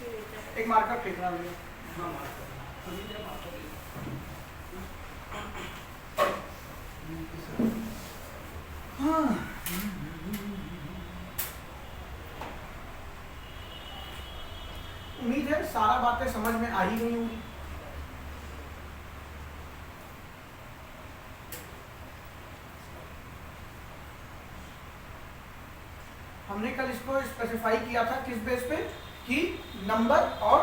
एक मार्कर फेंकना भैया। हाँ मार्कर हाँ। उम्मीद है सारा बातें समझ में आ ही गई होंगी। हमने कल इसको स्पेसिफाई किया था किस बेस पे कि नंबर और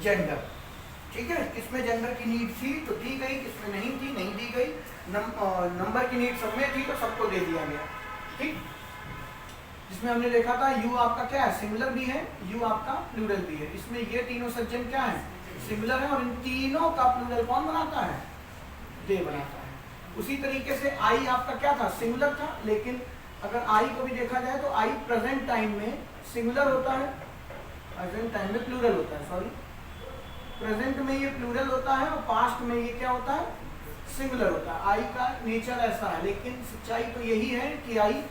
जेंडर, ठीक है। किसमें जेंडर की नीड थी तो दी गई, किसमें नहीं थी नहीं दी गई। नंबर की नीड सब में थी तो सबको दे दिया गया, ठीक। जिसमें हमने देखा था यू आपका क्या है, सिंगुलर भी है, यू आपका प्लूरल भी है। इसमें ये तीनों सज्जन क्या है, सिंगुलर है, और इन तीनों का प्लूरल कौन बनाता है, दे बनाता है। उसी तरीके से आई आपका क्या था, सिंगुलर था, लेकिन अगर आई को भी देखा जाए तो आई प्रेजेंट टाइम में सिंगुलर होता है, प्रेजेंट टाइम में प्लूरल होता है, सॉरी प्रेजेंट में ये प्लूरल होता है और पास्ट में ये क्या होता है, सिंगुलर होता है। आई का नेचर ऐसा है, लेकिन सच्चाई तो यही है कि आई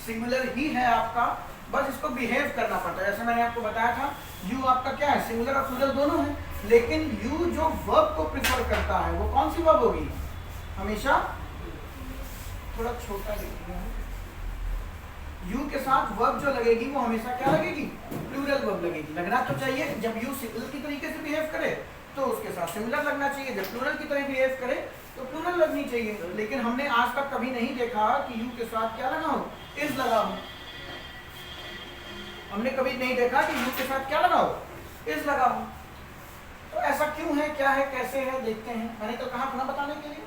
सिंगुलर ही है आपका, बस इसको बिहेव करना पड़ता है। जैसे मैंने आपको बताया था यू आपका क्या है, सिंगुलर और प्लूरल दोनों है, लेकिन यू जो वर्ब को प्रेफर करता है वो कौन सी वर्ब होगी, हमेशा थोड़ा छोटा लिखिए, यू के साथ वर्ब जो लगेगी वो हमेशा क्या लगेगी, प्लूरल वर्ब लगेगी। लगना तो चाहिए, जब यू सिंगुलर की तरीके से बिहेव करे तो उसके साथ सिंगुलर लगना चाहिए, जब प्लूरल की तरह बिहेव करे तो प्लूरल लगनी चाहिए। लेकिन हमने आज तक कभी नहीं देखा कि यू के साथ क्या लगा हो, इज लगा हो। हमने कभी नहीं देखा कि यू के साथ क्या लगा हो, इज लगा हो। तो ऐसा क्यों है, क्या है, कैसे है, देखते हैं। मैंने तो कहा था ना बताने के लिए,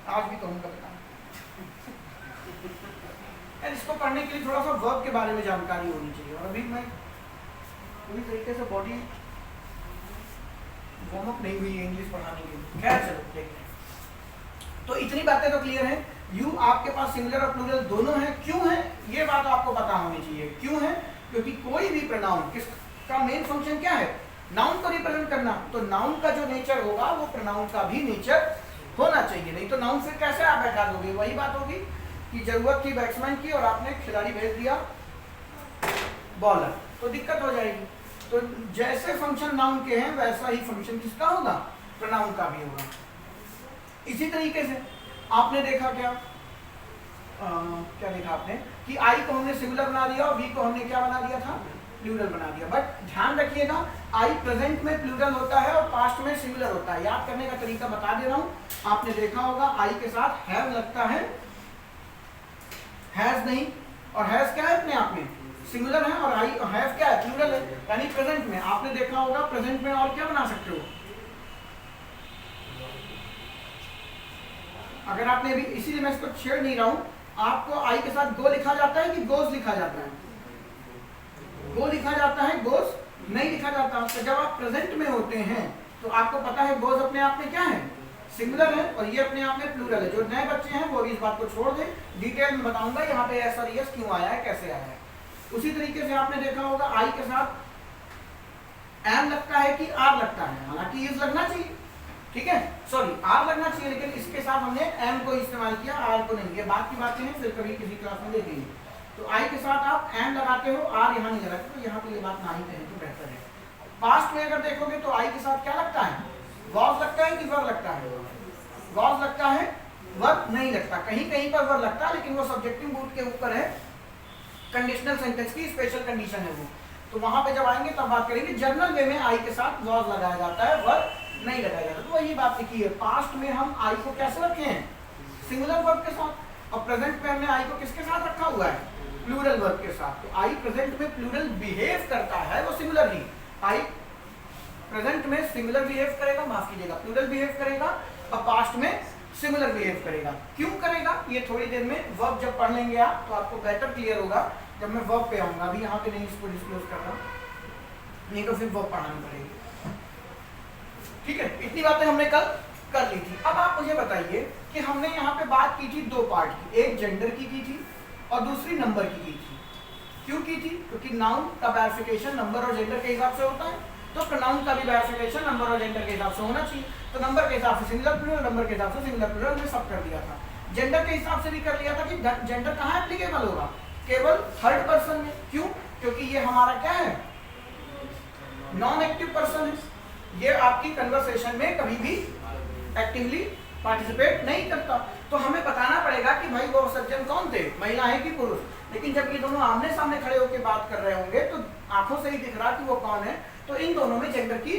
आज भी कहूँगा बताने। इसको पढ़ने के लिए थोड़ा सा वर्ब के बारे में जानकारी होनी चाहिए, और अभी मैं पूरी तरीके से बॉडी वार्म अप नहीं हुई है इंग्लिश पढ़ाने के लिए। खैर चलो देखते हैं। तो इतनी बातें तो क्लियर है, यू आपके पास सिंगुलर और प्लूरल दोनों है। क्यों है ये बात आपको पता होनी चाहिए। क्यों है, क्योंकि कोई भी प्रोनाउन किसका मेन फंक्शन क्या है, नाउन को रिप्रेजेंट करना। तो नाउन का जो नेचर होगा वो प्रोनाउन का भी नेचर होना चाहिए, नहीं तो नाउन फिर कैसे आप बैठा दोगे। वही बात होगी कि जरूरत थी बैट्समैन की और आपने खिलाड़ी भेज दिया बॉलर, तो दिक्कत हो जाएगी। तो जैसे फंक्शन नाउन के हैं वैसा ही फंक्शन किसका होगा, प्रोनाउन का भी होगा। इसी तरीके से आपने देखा क्या देखा आपने कि आई को हमने सिंगुलर बना दिया और वी को हमने क्या बना दिया था, प्लूरल बना दिया। बट ध्यान रखिएगा आई प्रेजेंट में प्लूरल होता है और पास्ट में सिंगुलर होता है। याद करने का तरीका बता दे रहा हूं, आपने देखा होगा आई के साथ हैव लगता है, हैज नहीं, और हैज क्या है अपने आप में सिंगुलर है, और आई हैव क्या है, प्लूरल है। यानी प्रेजेंट में आपने देखा होगा, प्रेजेंट में और क्या बना सकते हो, अगर आपने अभी, इसीलिए मैं इसको छेड़ नहीं रहा हूं, आपको आई के साथ गो लिखा जाता है कि गोज लिखा जाता है, गो लिखा जाता है, गोज नहीं लिखा जाता। तो जब आप प्रेजेंट में होते हैं तो आपको पता है गोज अपने आप में क्या है, सिंगुलर है, और ये अपने आप में प्लूरल है। जो नए बच्चे हैं वो भी इस बात को छोड़ दें, डिटेल में बताऊंगा यहाँ पे एस और यस क्यों आया है, कैसे आया है। उसी तरीके से आपने देखा होगा आई के साथ एम लगता है कि आर लगता है, हालांकि इज लगना चाहिए, ठीक है, सॉरी आर लगना चाहिए, लेकिन इसके साथ हमने एम को इस्तेमाल किया, आर को नहीं। ये बात की बातें हैं, फिर कभी किसी क्लास में देखेंगे। तो आई के साथ आप एम लगाते हो, आर यहाँ नहीं लगाते, तो यहाँ पे ये बात ना ही कहें तो बेहतर है। पास्ट में अगर देखोगे तो आई के साथ क्या लगता है, वॉज लगता है कि वर लगता है, वॉज लगता है, वर नहीं लगता। कहीं कहीं पर वर लगता है, लेकिन वो सब्जेक्टिव मूड के ऊपर है, कंडीशनल सेंटेंस की स्पेशल कंडीशन है वो, तो वहां पे जब आएंगे तब बात करेंगे। जनरल वे में आई के साथ वॉज लगाया जाता है, वर नहीं लगाया जाता। तो वही बात लिखी है, पास्ट में हम आई को कैसे रखे हैं, सिंगुलर वर्ब के साथ, और प्रेजेंट में हमने आई को किसके साथ रखा हुआ है, प्लूरल वर्ब के साथ। तो आई प्रेजेंट में प्लूरल बिहेव करता है, वो सिंगुलर ही। आई प्रेजेंट में सिंगुलर बिहेव करेगा, माफ कीजिएगा प्लूरल बिहेव करेगा, और पास्ट में सिमिलर बिहेव करेगा। क्यों करेगा ये थोड़ी देर में वर्ब जब पढ़ लेंगे आप तो आपको बेटर क्लियर होगा, जब मैं वर्ब पे आऊंगा। अभी यहाँ पे नहीं इसको डिस्क्लोज कर रहा, नहीं तो फिर वर्ब पढ़ानी पड़ेगी, ठीक है। इतनी बातें हमने कल कर ली थी। अब आप मुझे बताइए कि हमने यहाँ पे बात की थी दो पार्ट की, एक जेंडर की थी और दूसरी नंबर की थी। क्यों की थी, क्योंकि नाउन का बाइफिकेशन नंबर और जेंडर के हिसाब से होता है, तो प्रोनाउन का भी बाइफिकेशन नंबर और जेंडर के हिसाब से होना चाहिए। तो नंबर के हिसाब से सिंगुलर प्लूरल, नंबर के हिसाब से सिंगुलर प्लूरल में सब कर दिया था। जेंडर के हिसाब से भी कर लिया था कि जेंडर कहाँ एप्लीकेबल होगा, केवल थर्ड पर्सन में। क्यों, क्योंकि ये हमारा क्या है, नॉन एक्टिव पर्सन है, ये आपकी कन्वर्सेशन में कभी भी एक्टिवली पार्टिसिपेट नहीं करता। तो हमें बताना पड़ेगा कि भाई वो सज्जन कौन थे, महिला है कि पुरुष। लेकिन जब ये दोनों आमने सामने खड़े होकर बात कर रहे होंगे तो आंखों से ही दिख रहा कि वो कौन है, तो इन दोनों में जेंडर की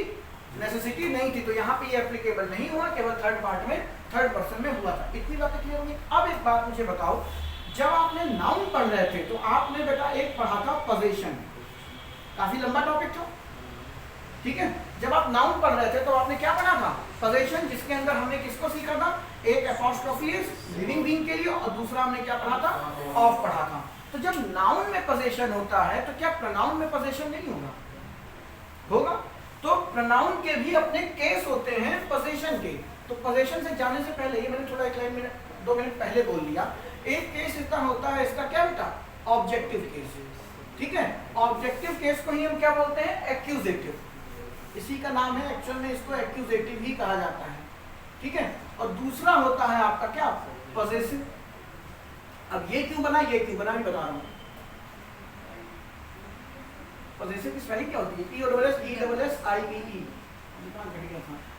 नेसेसिटी नहीं थी, तो यहाँ पे ये एप्लीकेबल नहीं हुआ, केवल थर्ड पार्ट में थर्ड पर्सन में हुआ था। इतनी बातें क्लियर होंगी। अब एक बात मुझे बताओ, जब आपने नाउन पढ़ रहे थे तो आपने बेटा एक पढ़ा था पोजीशन, काफी लंबा टॉपिक था, ठीक है। जब आप नाउन पढ़ रहे थे तो आपने क्या पढ़ा था, पोजीशन, जिसके अंदर हमने किसको सीखा था, एक अपॉस्ट्रोफी इज लिविंग बीइंग के लिए, और दूसरा हमने क्या पढ़ा था, ऑफ पढ़ा था। तो जब नाउन में पोजीशन होता है तो क्या प्रोनाउन में पोजीशन नहीं होगा, होगा। तो प्रोनाउन के भी अपने केस होते हैं पोजीशन के। तो पोजीशन से जाने से पहले, ये मैंने थोड़ा 2 मिनट पहले बोल लिया, एक केस इसका होता है, इसका क्या बेटा, ऑब्जेक्टिव केस, ठीक है। ऑब्जेक्टिव केस को ही हम क्या बोलते हैं, एक्यूजेटिव, इसी का नाम है, एक्चुअल में इसको एक्यूजेटिव ही कहा जाता है, ठीक है। और दूसरा होता है आपका क्या, पॉसेसिव। अब ये क्यों बना, ये क्यों बना, मैं बता रहा हूं। पॉसेसिव की स्पेलिंग क्या होती है, POSSESSIVE,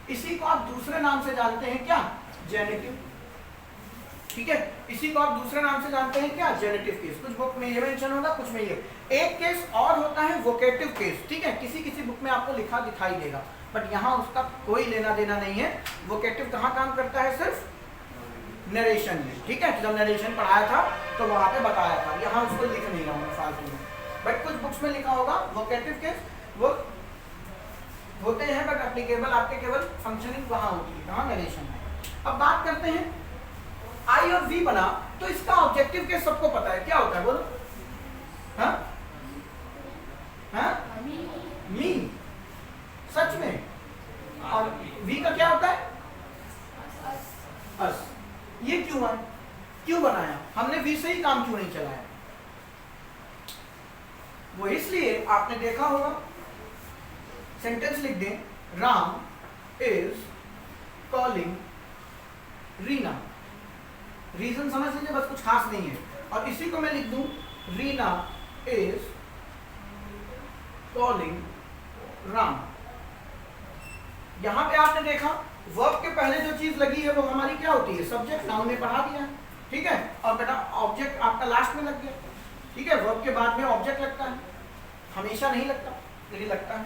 इसी को आप दूसरे नाम से जानते हैं क्या, जेनेटिव, ठीक है। इसी को आप दूसरे नाम से जानते हैं क्या, जेनेटिव केस। कुछ बुक में ये मेंशन होगा, कुछ में ये। एक केस और होता है वोकेटिव केस, ठीक है, किसी किसी बुक में आपको लिखा दिखाई देगा, बट यहाँ उसका कोई लेना देना नहीं है। वोकेटिव कहाँ काम करता है, सिर्फ नरेशन में, ठीक है। जब नरेशन पढ़ाया था तो वहां पे बताया था, यहाँ उसको लिख नहीं रहा हूँ फालतू में, बट कुछ बुक्स में लिखा होगा वोकेटिव केस, वो होते हैं, बट एप्लीकेबल आपके केवल फंक्शनिंग वहां होती है, कहाँ, नरेशन में। अब बात करते हैं, आई और वी बना, तो इसका ऑब्जेक्टिव केस सबको पता है, क्या होता है बोलो, हाँ हाँ, मी, सच में। और वी का क्या होता है, अस। ये क्यों है, क्यों बनाया हमने, वी से ही काम क्यों नहीं चलाया, वो इसलिए आपने देखा होगा, सेंटेंस लिख दें, Ram is calling Reena, reason समझ लीजिए, बस कुछ खास नहीं है। और इसी को मैं लिख दूं, रीना इज कॉलिंग राम। यहां पे आपने देखा वर्ब के पहले जो चीज लगी है वो हमारी क्या होती है, सब्जेक्ट, नाउन ने पढ़ा दिया, ठीक है। और बेटा ऑब्जेक्ट आपका लास्ट में लग गया, ठीक है। वर्ब के बाद में ऑब्जेक्ट लगता है, हमेशा नहीं लगता, लेकिन लगता है।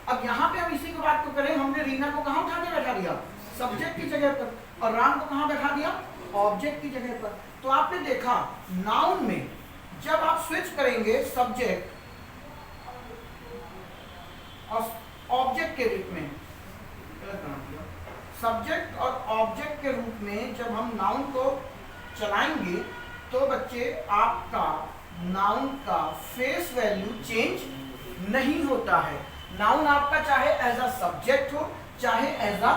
अब यहाँ पे हम इसी को बात को करें, हमने रीना को कहाँ उठा के बैठा दिया, सब्जेक्ट की जगह पर, और राम को कहाँ बैठा दिया, ऑब्जेक्ट की जगह पर। तो आपने देखा नाउन में जब आप स्विच करेंगे सब्जेक्ट और ऑब्जेक्ट के रूप में, सब्जेक्ट और ऑब्जेक्ट के रूप में जब हम नाउन को चलाएंगे तो बच्चे आपका नाउन का फेस वैल्यू चेंज नहीं होता है। नाउन आपका चाहे एज अ सब्जेक्ट हो चाहे एज अ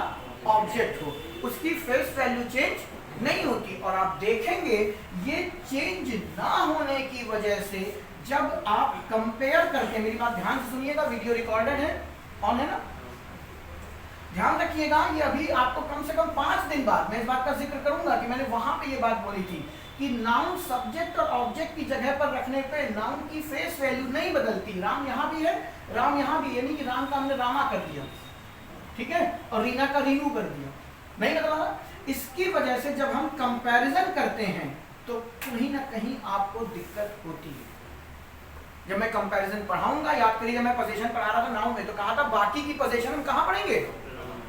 ऑब्जेक्ट हो, उसकी फेस वैल्यू चेंज नहीं होती। और आप देखेंगे ये चेंज ना होने की वजह से जब आप कंपेयर करके, मेरी बात ध्यान से सुनिएगा, वीडियो रिकॉर्डेड है, ऑन है ना, ध्यान रखिएगा। ये अभी आपको कम से कम 5 दिन बाद मैं इस बात का जिक्र करूंगा कि मैंने वहां पे ये बात बोली थी कि नाउन सब्जेक्ट और ऑब्जेक्ट की जगह पर रखने पे नाउन की फेस वैल्यू नहीं बदलती। राम यहाँ भी है, राम यहाँ भी, यानी कि राम का हमने रामा कर दिया, ठीक है, और रीना का रीनू कर दिया, नहीं बदला। इसकी वजह से जब हम कंपैरिजन करते हैं तो कहीं ना कहीं आपको दिक्कत होती है। जब मैं कंपैरिजन पढ़ाऊंगा, याद करिए, जब मैं पोजीशन पढ़ा रहा था नाउन में तो कहा था बाकी की पोजीशन हम कहाँ पढ़ेंगे,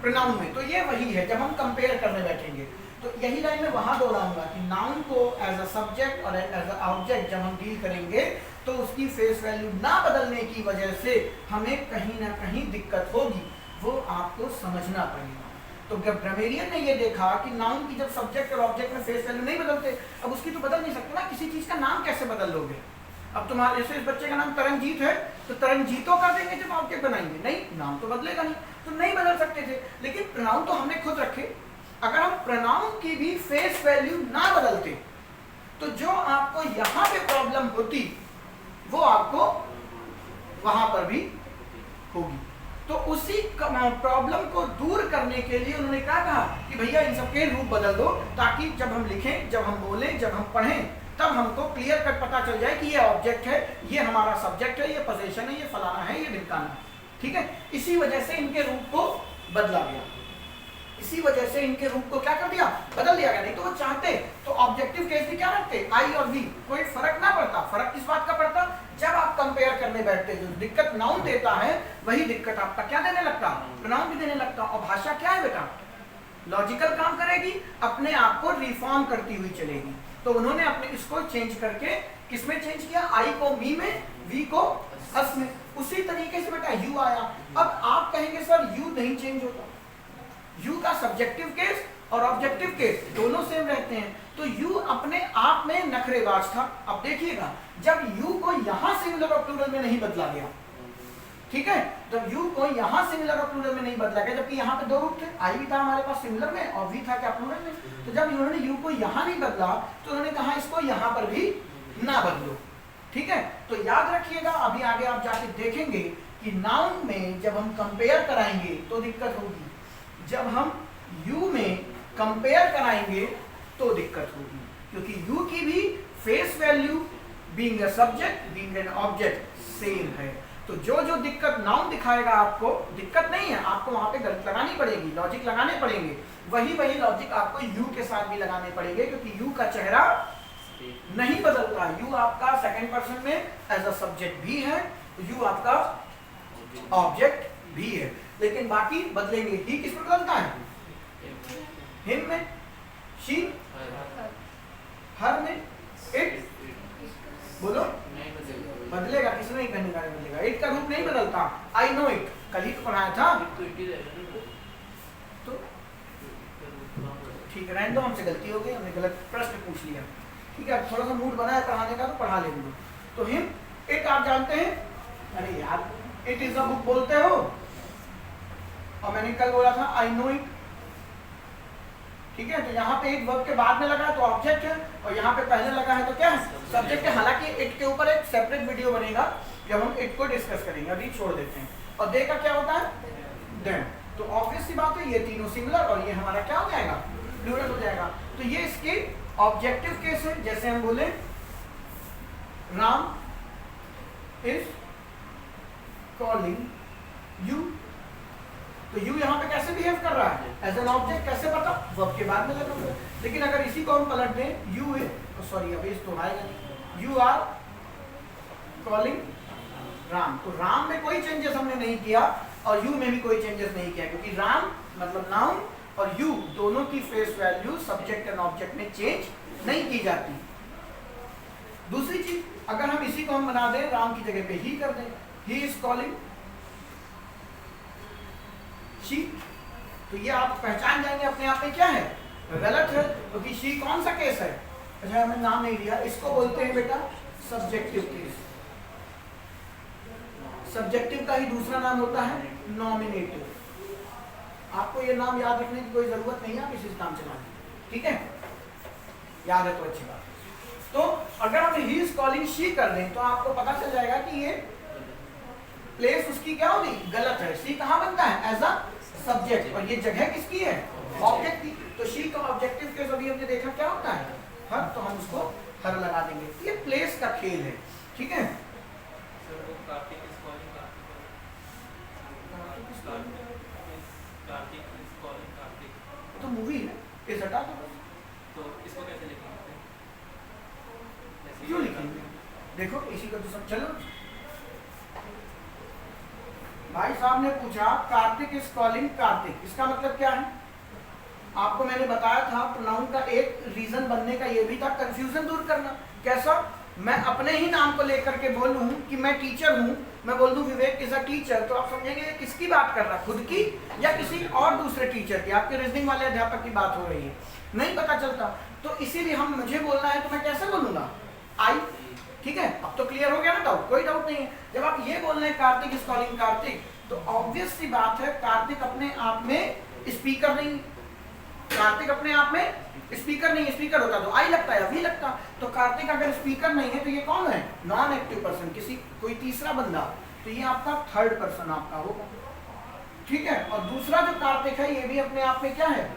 प्रोनाउन में। तो ये वही है, जब हम कंपेयर करने बैठेंगे तो यही लाइन में वहां दोहराऊंगा कि नाउन को एज अ सब्जेक्ट और एज अ ऑब्जेक्ट जब हम डील करेंगे तो उसकी फेस वैल्यू ना बदलने की वजह से हमें कहीं ना कहीं दिक्कत होगी, वो आपको समझना पड़ेगा। तो ग्रामेरियन ने ये देखा कि नाउन की जब सब्जेक्ट और ऑब्जेक्ट में फेस वैल्यू नहीं बदलते, अब उसकी तो बदल नहीं सकते ना, किसी चीज का नाम कैसे बदल लोगे। अब तुम्हारे जैसे इस बच्चे का नाम तरंजीत है तो तरंजीतो कर देंगे जब ऑब्जेक्ट बनाएंगे, नहीं, नाम तो बदलेगा नहीं, तो नहीं बदल सकते थे। लेकिन प्रोनाउन तो हमने खुद रखे, अगर हम प्रोनाउन की भी फेस वैल्यू ना बदलते तो जो आपको यहां पे प्रॉब्लम होती वो आपको वहां पर भी होगी। तो उसी प्रॉब्लम को दूर करने के लिए उन्होंने क्या कहा कि भैया इन सबके रूप बदल दो, ताकि जब हम लिखें, जब हम बोलें, जब हम पढ़ें, तब हमको क्लियर कट पता चल जाए कि ये ऑब्जेक्ट है, ये हमारा सब्जेक्ट है, ये पोजीशन है, ये फलाना है, ये ढिमकाना है। ठीक है, इसी वजह से इनके रूप को बदला गया, इसी वजह से इनके रूप को क्या कर दिया, बदल दिया गया। नहीं तो वो चाहते तो ऑब्जेक्टिव केस भी क्या रखते, आई और वी, कोई फर्क ना पड़ता। फर्क किस बात का पड़ता, जब आप कंपेयर करने बैठते, जो दिक्कत नाउन देता है वही दिक्कत आपका क्या देने लगता, प्रोनाउन भी देने लगता। और भाषा क्या है बेटा, लॉजिकल काम करेगी, अपने आप को रिफॉर्म करती हुई चलेगी। तो उन्होंने अपने इसको चेंज करके किसमें चेंज किया, आई को मी में, वी को अस में। उसी तरीके से बेटा यू आया। अब आप कहेंगे सर यू नहीं चेंज होता, यू का सब्जेक्टिव केस और ऑब्जेक्टिव केस दोनों सेम रहते हैं। तो यू अपने आप में नखरेबाज था। अब देखिएगा, जब यू को यहां सिंगुलर और प्लूरल में नहीं बदला गया, ठीक है, जब यू को यहां सिंगुलर और प्लूरल में नहीं बदला गया, जबकि यहाँ पे दो रूप थे, आई भी था हमारे पास सिंगुलर में और वी था क्या प्लूरल में, तो जब इन्होंने यू को यहां नहीं बदला तो उन्होंने कहा इसको यहां पर भी ना बदलो। ठीक है, तो याद रखिएगा, अभी आगे आप जाके देखेंगे कि नाउन में जब हम कंपेयर कराएंगे तो दिक्कत होगी, जब हम यू में कंपेयर कराएंगे तो दिक्कत होगी, क्योंकि यू की भी face value being a subject being an object same है। तो जो जो दिक्कत नाउन दिखाएगा आपको, दिक्कत नहीं है, आपको वहां पे गलत लगानी पड़ेगी, लॉजिक लगाने पड़ेंगे, वही वही लॉजिक आपको यू के साथ भी लगाने पड़ेंगे, क्योंकि यू का चेहरा नहीं बदलता। यू आपका सेकंड पर्सन में एज अ सब्जेक्ट भी है, यू आपका ऑब्जेक्ट भी है, लेकिन बाकी बदलेंगे। ही किस में बदलता है, हिम में, शी, हर में, इट, बोलो बदलेगा, किसी नहीं कहने का बदलेगा। इट का रूप नहीं बदलता, आई नो इट, कल ही तो पढ़ाया था। तो ठीक है, रहने दो, हमसे गलती हो गई, हमने गलत प्रश्न पूछ लिया। ठीक है, थोड़ा सा मूड बना है पढ़ाने का तो पढ़ा लेंगे। तो हिम, इट आप जानते हैं, अरे यार इट इज अ बुक बोलते हो, और मैंने कल बोला था आई नो इट। ठीक है, तो यहाँ पे एक वर्ब के बाद में लगा है तो ऑब्जेक्ट है, और यहाँ पे पहले लगा है तो क्या है, सब्जेक्ट है। हालांकि इट के ऊपर एक सेपरेट वीडियो बनेगा जब हम इट को डिस्कस करेंगे, अभी छोड़ देते हैं। और दे का क्या होता है, देम। तो ऑब्वियस सी बात है, ये तीनों सिंगुलर और ये हमारा क्या हो जाएगा, प्लूरल हो जाएगा। तो ये इसके ऑब्जेक्टिव केस है। जैसे हम बोले राम इज कॉलिंग यू, तो यू यहाँ पे कैसे बिहेव कर रहा है, एज एन ऑब्जेक्ट, कैसे पता, वर्ब के बाद में लगा हुआ है। लेकिन अगर इसी को हम पलट दें, यू इज, सॉरी अभी इस तो आएगा नहीं, यू आर कॉलिंग राम, तो राम में कोई चेंजेस हमने नहीं किया और यू में भी कोई चेंजेस नहीं किया, क्योंकि राम मतलब नाउन और यू दोनों की face value subject and object में चेंज नहीं की जाती। दूसरी चीज, अगर हम इसी को हम बना दें, राम की जगह पे ही कर दें, ही इज कॉलिंग शी, तो ये आप पहचान जाएंगे अपने आप में क्या है, गलत है, क्योंकि शी कौन सा केस है, अच्छा हमें नाम नहीं दिया, इसको बोलते हैं बेटा सब्जेक्टिव केस। सब्जेक्टिव का ही दूसरा नाम होता है नॉमिनेटिव। आपको ये नाम याद रखने की कोई जरूरत नहीं है, आप इसी नाम से मानिए, ठीक है, याद है तो अच्छी बात है। तो अगर हम ही इज कॉलिंग शी कर दें तो आपको पता चल जाएगा कि ये प्लेस उसकी क्या होगी, गलत है। शी कहाँ बनता है, एज अ सब्जेक्ट, और ये जगह किसकी है, ऑब्जेक्ट की। तो शी का ऑब्जेक्टिव केस अभी हमने देखा क्या होता है, हर, तो हम उसको हर लगा देंगे। ये प्लेस का खेल है, ठीक है। तो मूवी है, इस हटा दो, तो इसको कैसे लिखेंगे, क्यों लिखेंगे, देखो इसी का तो सब। चलो भाई साहब ने पूछा कार्तिक इज कॉलिंग कार्तिक, इसका मतलब क्या है, आपको मैंने बताया था प्रोनाउन का एक रीजन बनने का ये भी था कंफ्यूजन दूर करना। कैसा, मैं अपने ही नाम को लेकर के बोलूं कि मैं टीचर हूं, मैं बोल दूं विवेक इज अ टीचर, तो आप समझेंगे किसकी बात कर रहा है, खुद की या किसी और दूसरे टीचर की, आपके रीजनिंग वाले अध्यापक की बात हो रही है, नहीं पता चलता। तो इसीलिए हम, मुझे बोलना है तो मैं कैसे बोलूंगा, आई, ठीक है। अब तो क्लियर हो गया ना डाउट, कोई डाउट नहीं है। जब आप ये बोल रहे हैं कार्तिक इज कॉलिंग कार्तिक, तो ऑब्वियस सी बात है कार्तिक अपने आप में स्पीकर नहीं, कार्तिक अपने आप में स्पीकर नहीं, स्पीकर होता तो आई लगता है, वी लगता। तो कार्तिक अगर स्पीकर नहीं है तो ये कौन है, नॉन एक्टिव पर्सन, किसी कोई तीसरा बंदा, तो ये आपका थर्ड पर्सन आपका होगा, ठीक है। और दूसरा जो कार्तिक है ये भी अपने आप में क्या है,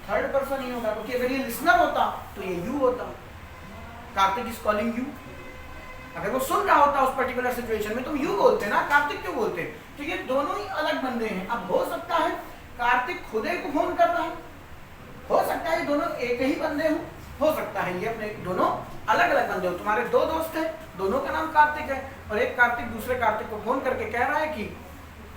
थर्ड पर्सन ही होगा, क्योंकि अगर ये लिसनर होता तो ये यू होता, कार्तिक इज कॉलिंग यू, अगर वो सुन रहा होता उस पर्टिकुलर सिचुएशन में, तुम यू बोलते ना, कार्तिक क्यों बोलते? तो ये दोनों ही अलग बंदे हैं। अब हो सकता है कार्तिक खुद को फोन कर रहा है, हो सकता है दोनों एक ही बंदे हो सकता है ये अपने दोनों अलग अलग बंदे हो। तुम्हारे दो दोस्त हैं, दोनों का नाम कार्तिक है, और एक कार्तिक दूसरे कार्तिक को फोन करके कह रहा है कि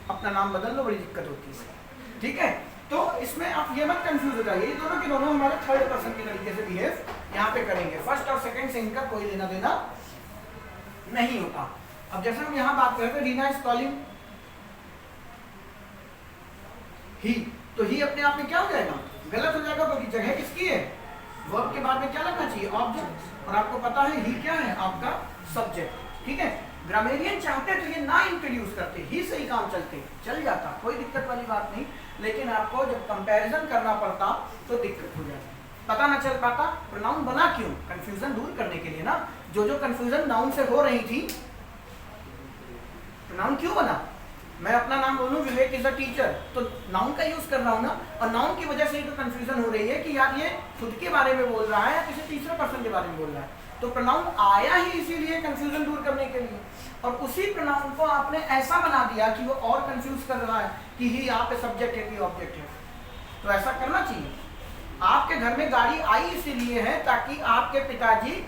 अपना नाम बदल लो, बड़ी दिक्कत होती है। ठीक है, तो इसमें आप ये मत कंफ्यूज हो जाइए, ये दोनों के दोनों हमारे थर्ड पर्सन के तरीके से बिहेव यहाँ पे करेंगे। फर्स्ट और सेकंड से इनका कोई लेना देना नहीं होता। अब जैसे हम यहाँ बात करते हैं, रीना इज कॉलिंग ही, तो ही अपने आप में क्या हो जाएगा? गलत हो जाएगा, क्योंकि जगह किसकी है? वर्ब के बाद में क्या लगना चाहिए? ऑब्जेक्ट। और आपको पता है ही क्या है? आपका सब्जेक्ट। ठीक है, ग्रामेरियन चाहते तो ये ना इंट्रोड्यूस करते, ही से ही काम चल जाता, कोई दिक्कत वाली बात नहीं। लेकिन आपको जब कंपैरिजन करना पड़ता तो दिक्कत हो जाती, पता ना चल पाता प्रोनाउन बना क्यों, कंफ्यूजन दूर करने के लिए ना। जो कंफ्यूजन नाउन से हो रही थी, प्रोनाउन क्यों बना? मैं अपना नाम बोलूं विवेक इज अ टीचर, तो नाउन का यूज कर रहा हूं ना, और नाउन की वजह से ही तो कंफ्यूजन हो रही है कि यार ये खुद के बारे में बोल रहा है या किसी तीसरे पर्सन के बारे में बोल रहा है। तो प्रोनाउन आया ही इसीलिए कंफ्यूजन दूर करने के लिए, और उसी प्रोनाउन को आपने ऐसा बना दिया कि वो और कंफ्यूज कर रहा है कि ही यहाँ पे सब्जेक्ट है कि ऑब्जेक्ट है। तो ऐसा करना चाहिए। आपके घर में गाड़ी आई इसीलिए है ताकि आपके पिताजी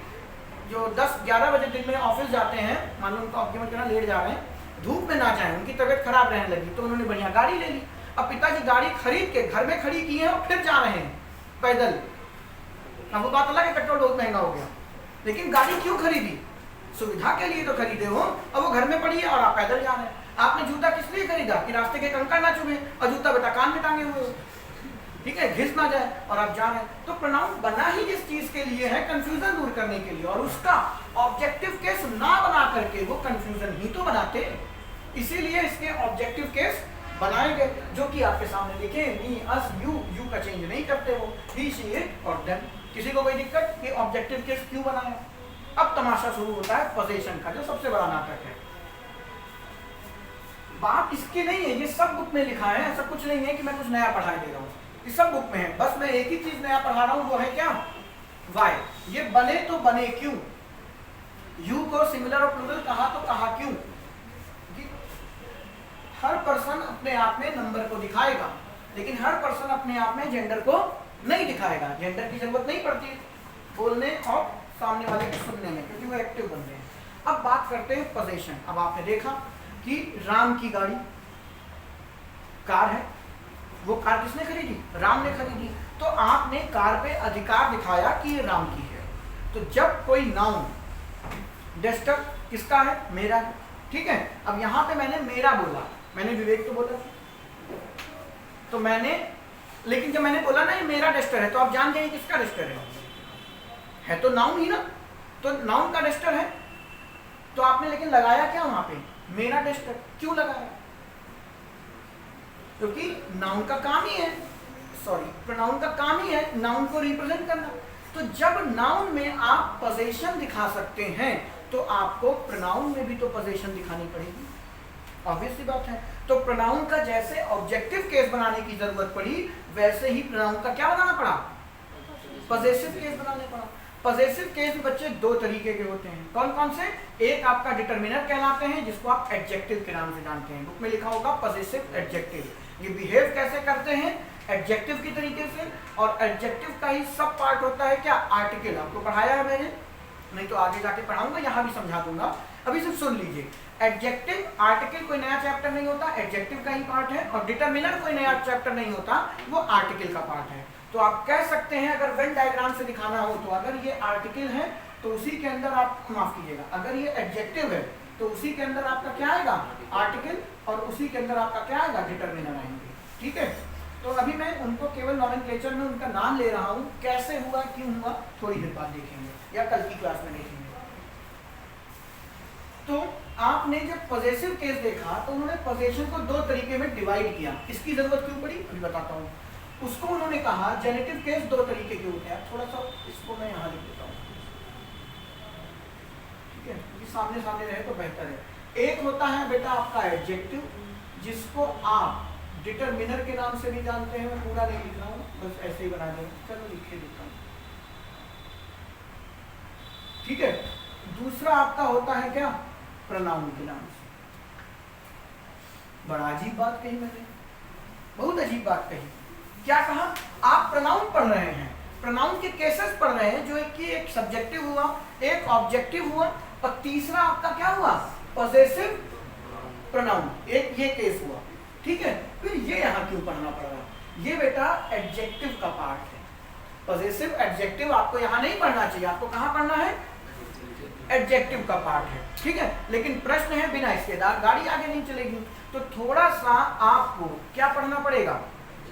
जो 10-11 बजे दिन में ऑफिस जाते हैं, मान लो उनको ऑब्जेक्ट करना लेट जा रहे हैं, धूप में ना जाए, उनकी तबीयत खराब रहने लगी, तो उन्होंने बढ़िया गाड़ी ले ली। अब पिताजी गाड़ी खरीद के घर में खड़ी की है और फिर जा रहे हैं पैदल। अब वो बात अलग है, पेट्रोल बहुत महंगा हो गया, लेकिन गाड़ी क्यों खरीदी? सुविधा के लिए तो खरीदे हो। अब वो घर में पड़ी है और आप पैदल जा रहे हैं। आपने जूता किस लिए खरीदा? कि रास्ते के कंकड़ ना चुभे, और जूता बेटा कान में टांगे हुए हो, ठीक है, घिस ना जाए, और आप जा रहे हैं। तो प्रोनाउन बना ही जिस चीज के लिए है, कंफ्यूजन दूर करने के लिए, और उसका ऑब्जेक्टिव केस ना बना करके वो कंफ्यूजन ही तो बनाते, इसीलिए इसके ऑब्जेक्टिव केस बनाए गए, जो कि आपके सामने लिखे, मी, अस, यू का चेंज नहीं करते वो, ही, शी, इट और देम। किसी को कोई दिक्कत कि ऑब्जेक्टिव केस क्यों बनाया? अब तमाशा शुरू होता है पोजीशन का, जो सबसे बड़ा नाटक है। बात इसकी नहीं है, ये सब बुक में लिखा है, ऐसा कुछ नहीं है कि मैं कुछ नया पढ़ा दे रहा हूँ, ये सब बुक में है। बस मैं एक ही चीज नया पढ़ा रहा हूँ, वो है क्या? वाई। ये बने तो बने क्यों? यू को सिंगुलर और प्लूरल कहा तो कहा क्यों? हर पर्सन अपने आप में नंबर को दिखाएगा, लेकिन हर पर्सन अपने आप में जेंडर को नहीं दिखाएगा। जेंडर की जरूरत नहीं पड़ती बोलने और सामने वाले के सुनने में, क्योंकि वो एक्टिव बंदे हैं। अब बात करते हैं पोजीशन। अब आपने देखा कि राम की गाड़ी कार है, वो कार किसने खरीदी? राम ने खरीदी। तो आपने कार पे अधिकार दिखाया कि ये राम की है। तो जब कोई नाउन, डेस्टर किसका है? मेरा। ठीक है, अब यहाँ पे मैंने मेरा बोला, मैंने विवेक तो बोला, तो मैंने, लेकिन जब मैंने बोला ना ये मेरा डेस्टर है, तो आप जान गए किसका डेस्टर है तो नाउन ही ना, तो नाउन का डेस्टर है। तो आपने लेकिन लगाया क्या वहां पे? मेरा डेस्टर। क्यों लगाया? क्योंकि नाउन का काम ही है, सॉरी, प्रोनाउन का काम ही है नाउन को रिप्रेजेंट करना। तो जब नाउन में आप पोजीशन दिखा सकते हैं, तो आपको प्रोनाउन में भी तो पोजीशन दिखानी पड़ेगी, ऑब्वियस सी बात है। तो प्रोनाउन का जैसे ऑब्जेक्टिव केस बनाने की जरूरत पड़ी, वैसे ही प्रोनाउन का क्या बनाना पड़ा? पॉजेसिव केस बनाने पड़ा। पॉजेसिव केस बच्चे दो तरीके के होते हैं। कौन कौन से? एक आपका डिटरमिनर कहलाते हैं, जिसको आप एडजेक्टिव के नाम से जानते हैं, बुक में लिखा होगा पॉजेसिव एडजेक्टिव। ये बिहेव कैसे करते हैं? एडजेक्टिव की तरीके से। और एडजेक्टिव का ही सब पार्ट होता है क्या? आर्टिकल। आपको पढ़ाया है मैंने, नहीं तो आगे जाके पढ़ाऊंगा, यहाँ भी समझा दूंगा, अभी सिर्फ सुन लीजिए। एडजेक्टिव, आर्टिकल कोई नया चैप्टर नहीं होता, एडजेक्टिव का ही पार्ट है। और डिटरमिनर कोई नया चैप्टर नहीं होता, वो आर्टिकल का पार्ट है। तो आप कह सकते हैं, अगर वेन डायग्राम से दिखाना हो, तो अगर ये आर्टिकल है तो उसी के अंदर आप, माफ कीजिएगा, अगर ये एडजेक्टिव है तो उसी के अंदर आपका क्या आएगा? आर्टिकल। और उसी के अंदर आपका क्या आएगा? डिटरमिनर आएंगे। ठीक है, तो अभी मैं उनको केवल नॉमेनक्लेचर में उनका नाम ले रहा हूँ, कैसे हुआ, क्यों हुआ, थोड़ी देर बाद देखेंगे या कल की क्लास में देखेंगे। तो आपने जब पॉजेसिव केस देखा, तो उन्होंने पोजीशन को दो तरीके में डिवाइड किया। इसकी जरूरत क्यों पड़ी अभी बताता हूँ। उसको उन्होंने कहा जेनेटिव केस दो तरीके के होते हैं। थोड़ा सा इसको मैं यहाँ लिख देता हूँ, ठीक है, क्योंकि सामने सामने रहे तो बेहतर है। एक होता है बेटा आपका एडजेक्टिव, जिसको आप डिटरमिनर के नाम से भी जानते हैं। मैं पूरा नहीं लिख रहा हूँ, बस ऐसे ही बना दें, चलो लिखे देता हूँ, ठीक है। दूसरा आपका होता है क्या, प्रोनाउन के नाम से। बड़ा अजीब बात कही मैंने, बहुत अजीब बात कही। क्या कहा, आप प्रोनाउन पढ़ रहे हैं, प्रोनाउन के केसेस पढ़ रहे हैं, जो एक कि एक सब्जेक्टिव हुआ, एक ऑब्जेक्टिव हुआ, और तीसरा आपका क्या हुआ, पॉसेसिव प्रोनाउन, एक ये केस हुआ। ठीक है, फिर ये यहाँ क्यों पढ़ना पड़ रहा, ये बेटा एडजेक्टिव का पार्ट है। पॉसेसिव एडजेक्टिव आपको यहाँ नहीं पढ़ना चाहिए, आपको कहाँ पढ़ना है, एडजेक्टिव का पार्ट है। ठीक है, लेकिन प्रश्न है बिना इसके गाड़ी आगे नहीं चलेगी, तो थोड़ा सा आपको क्या पढ़ना पड़ेगा,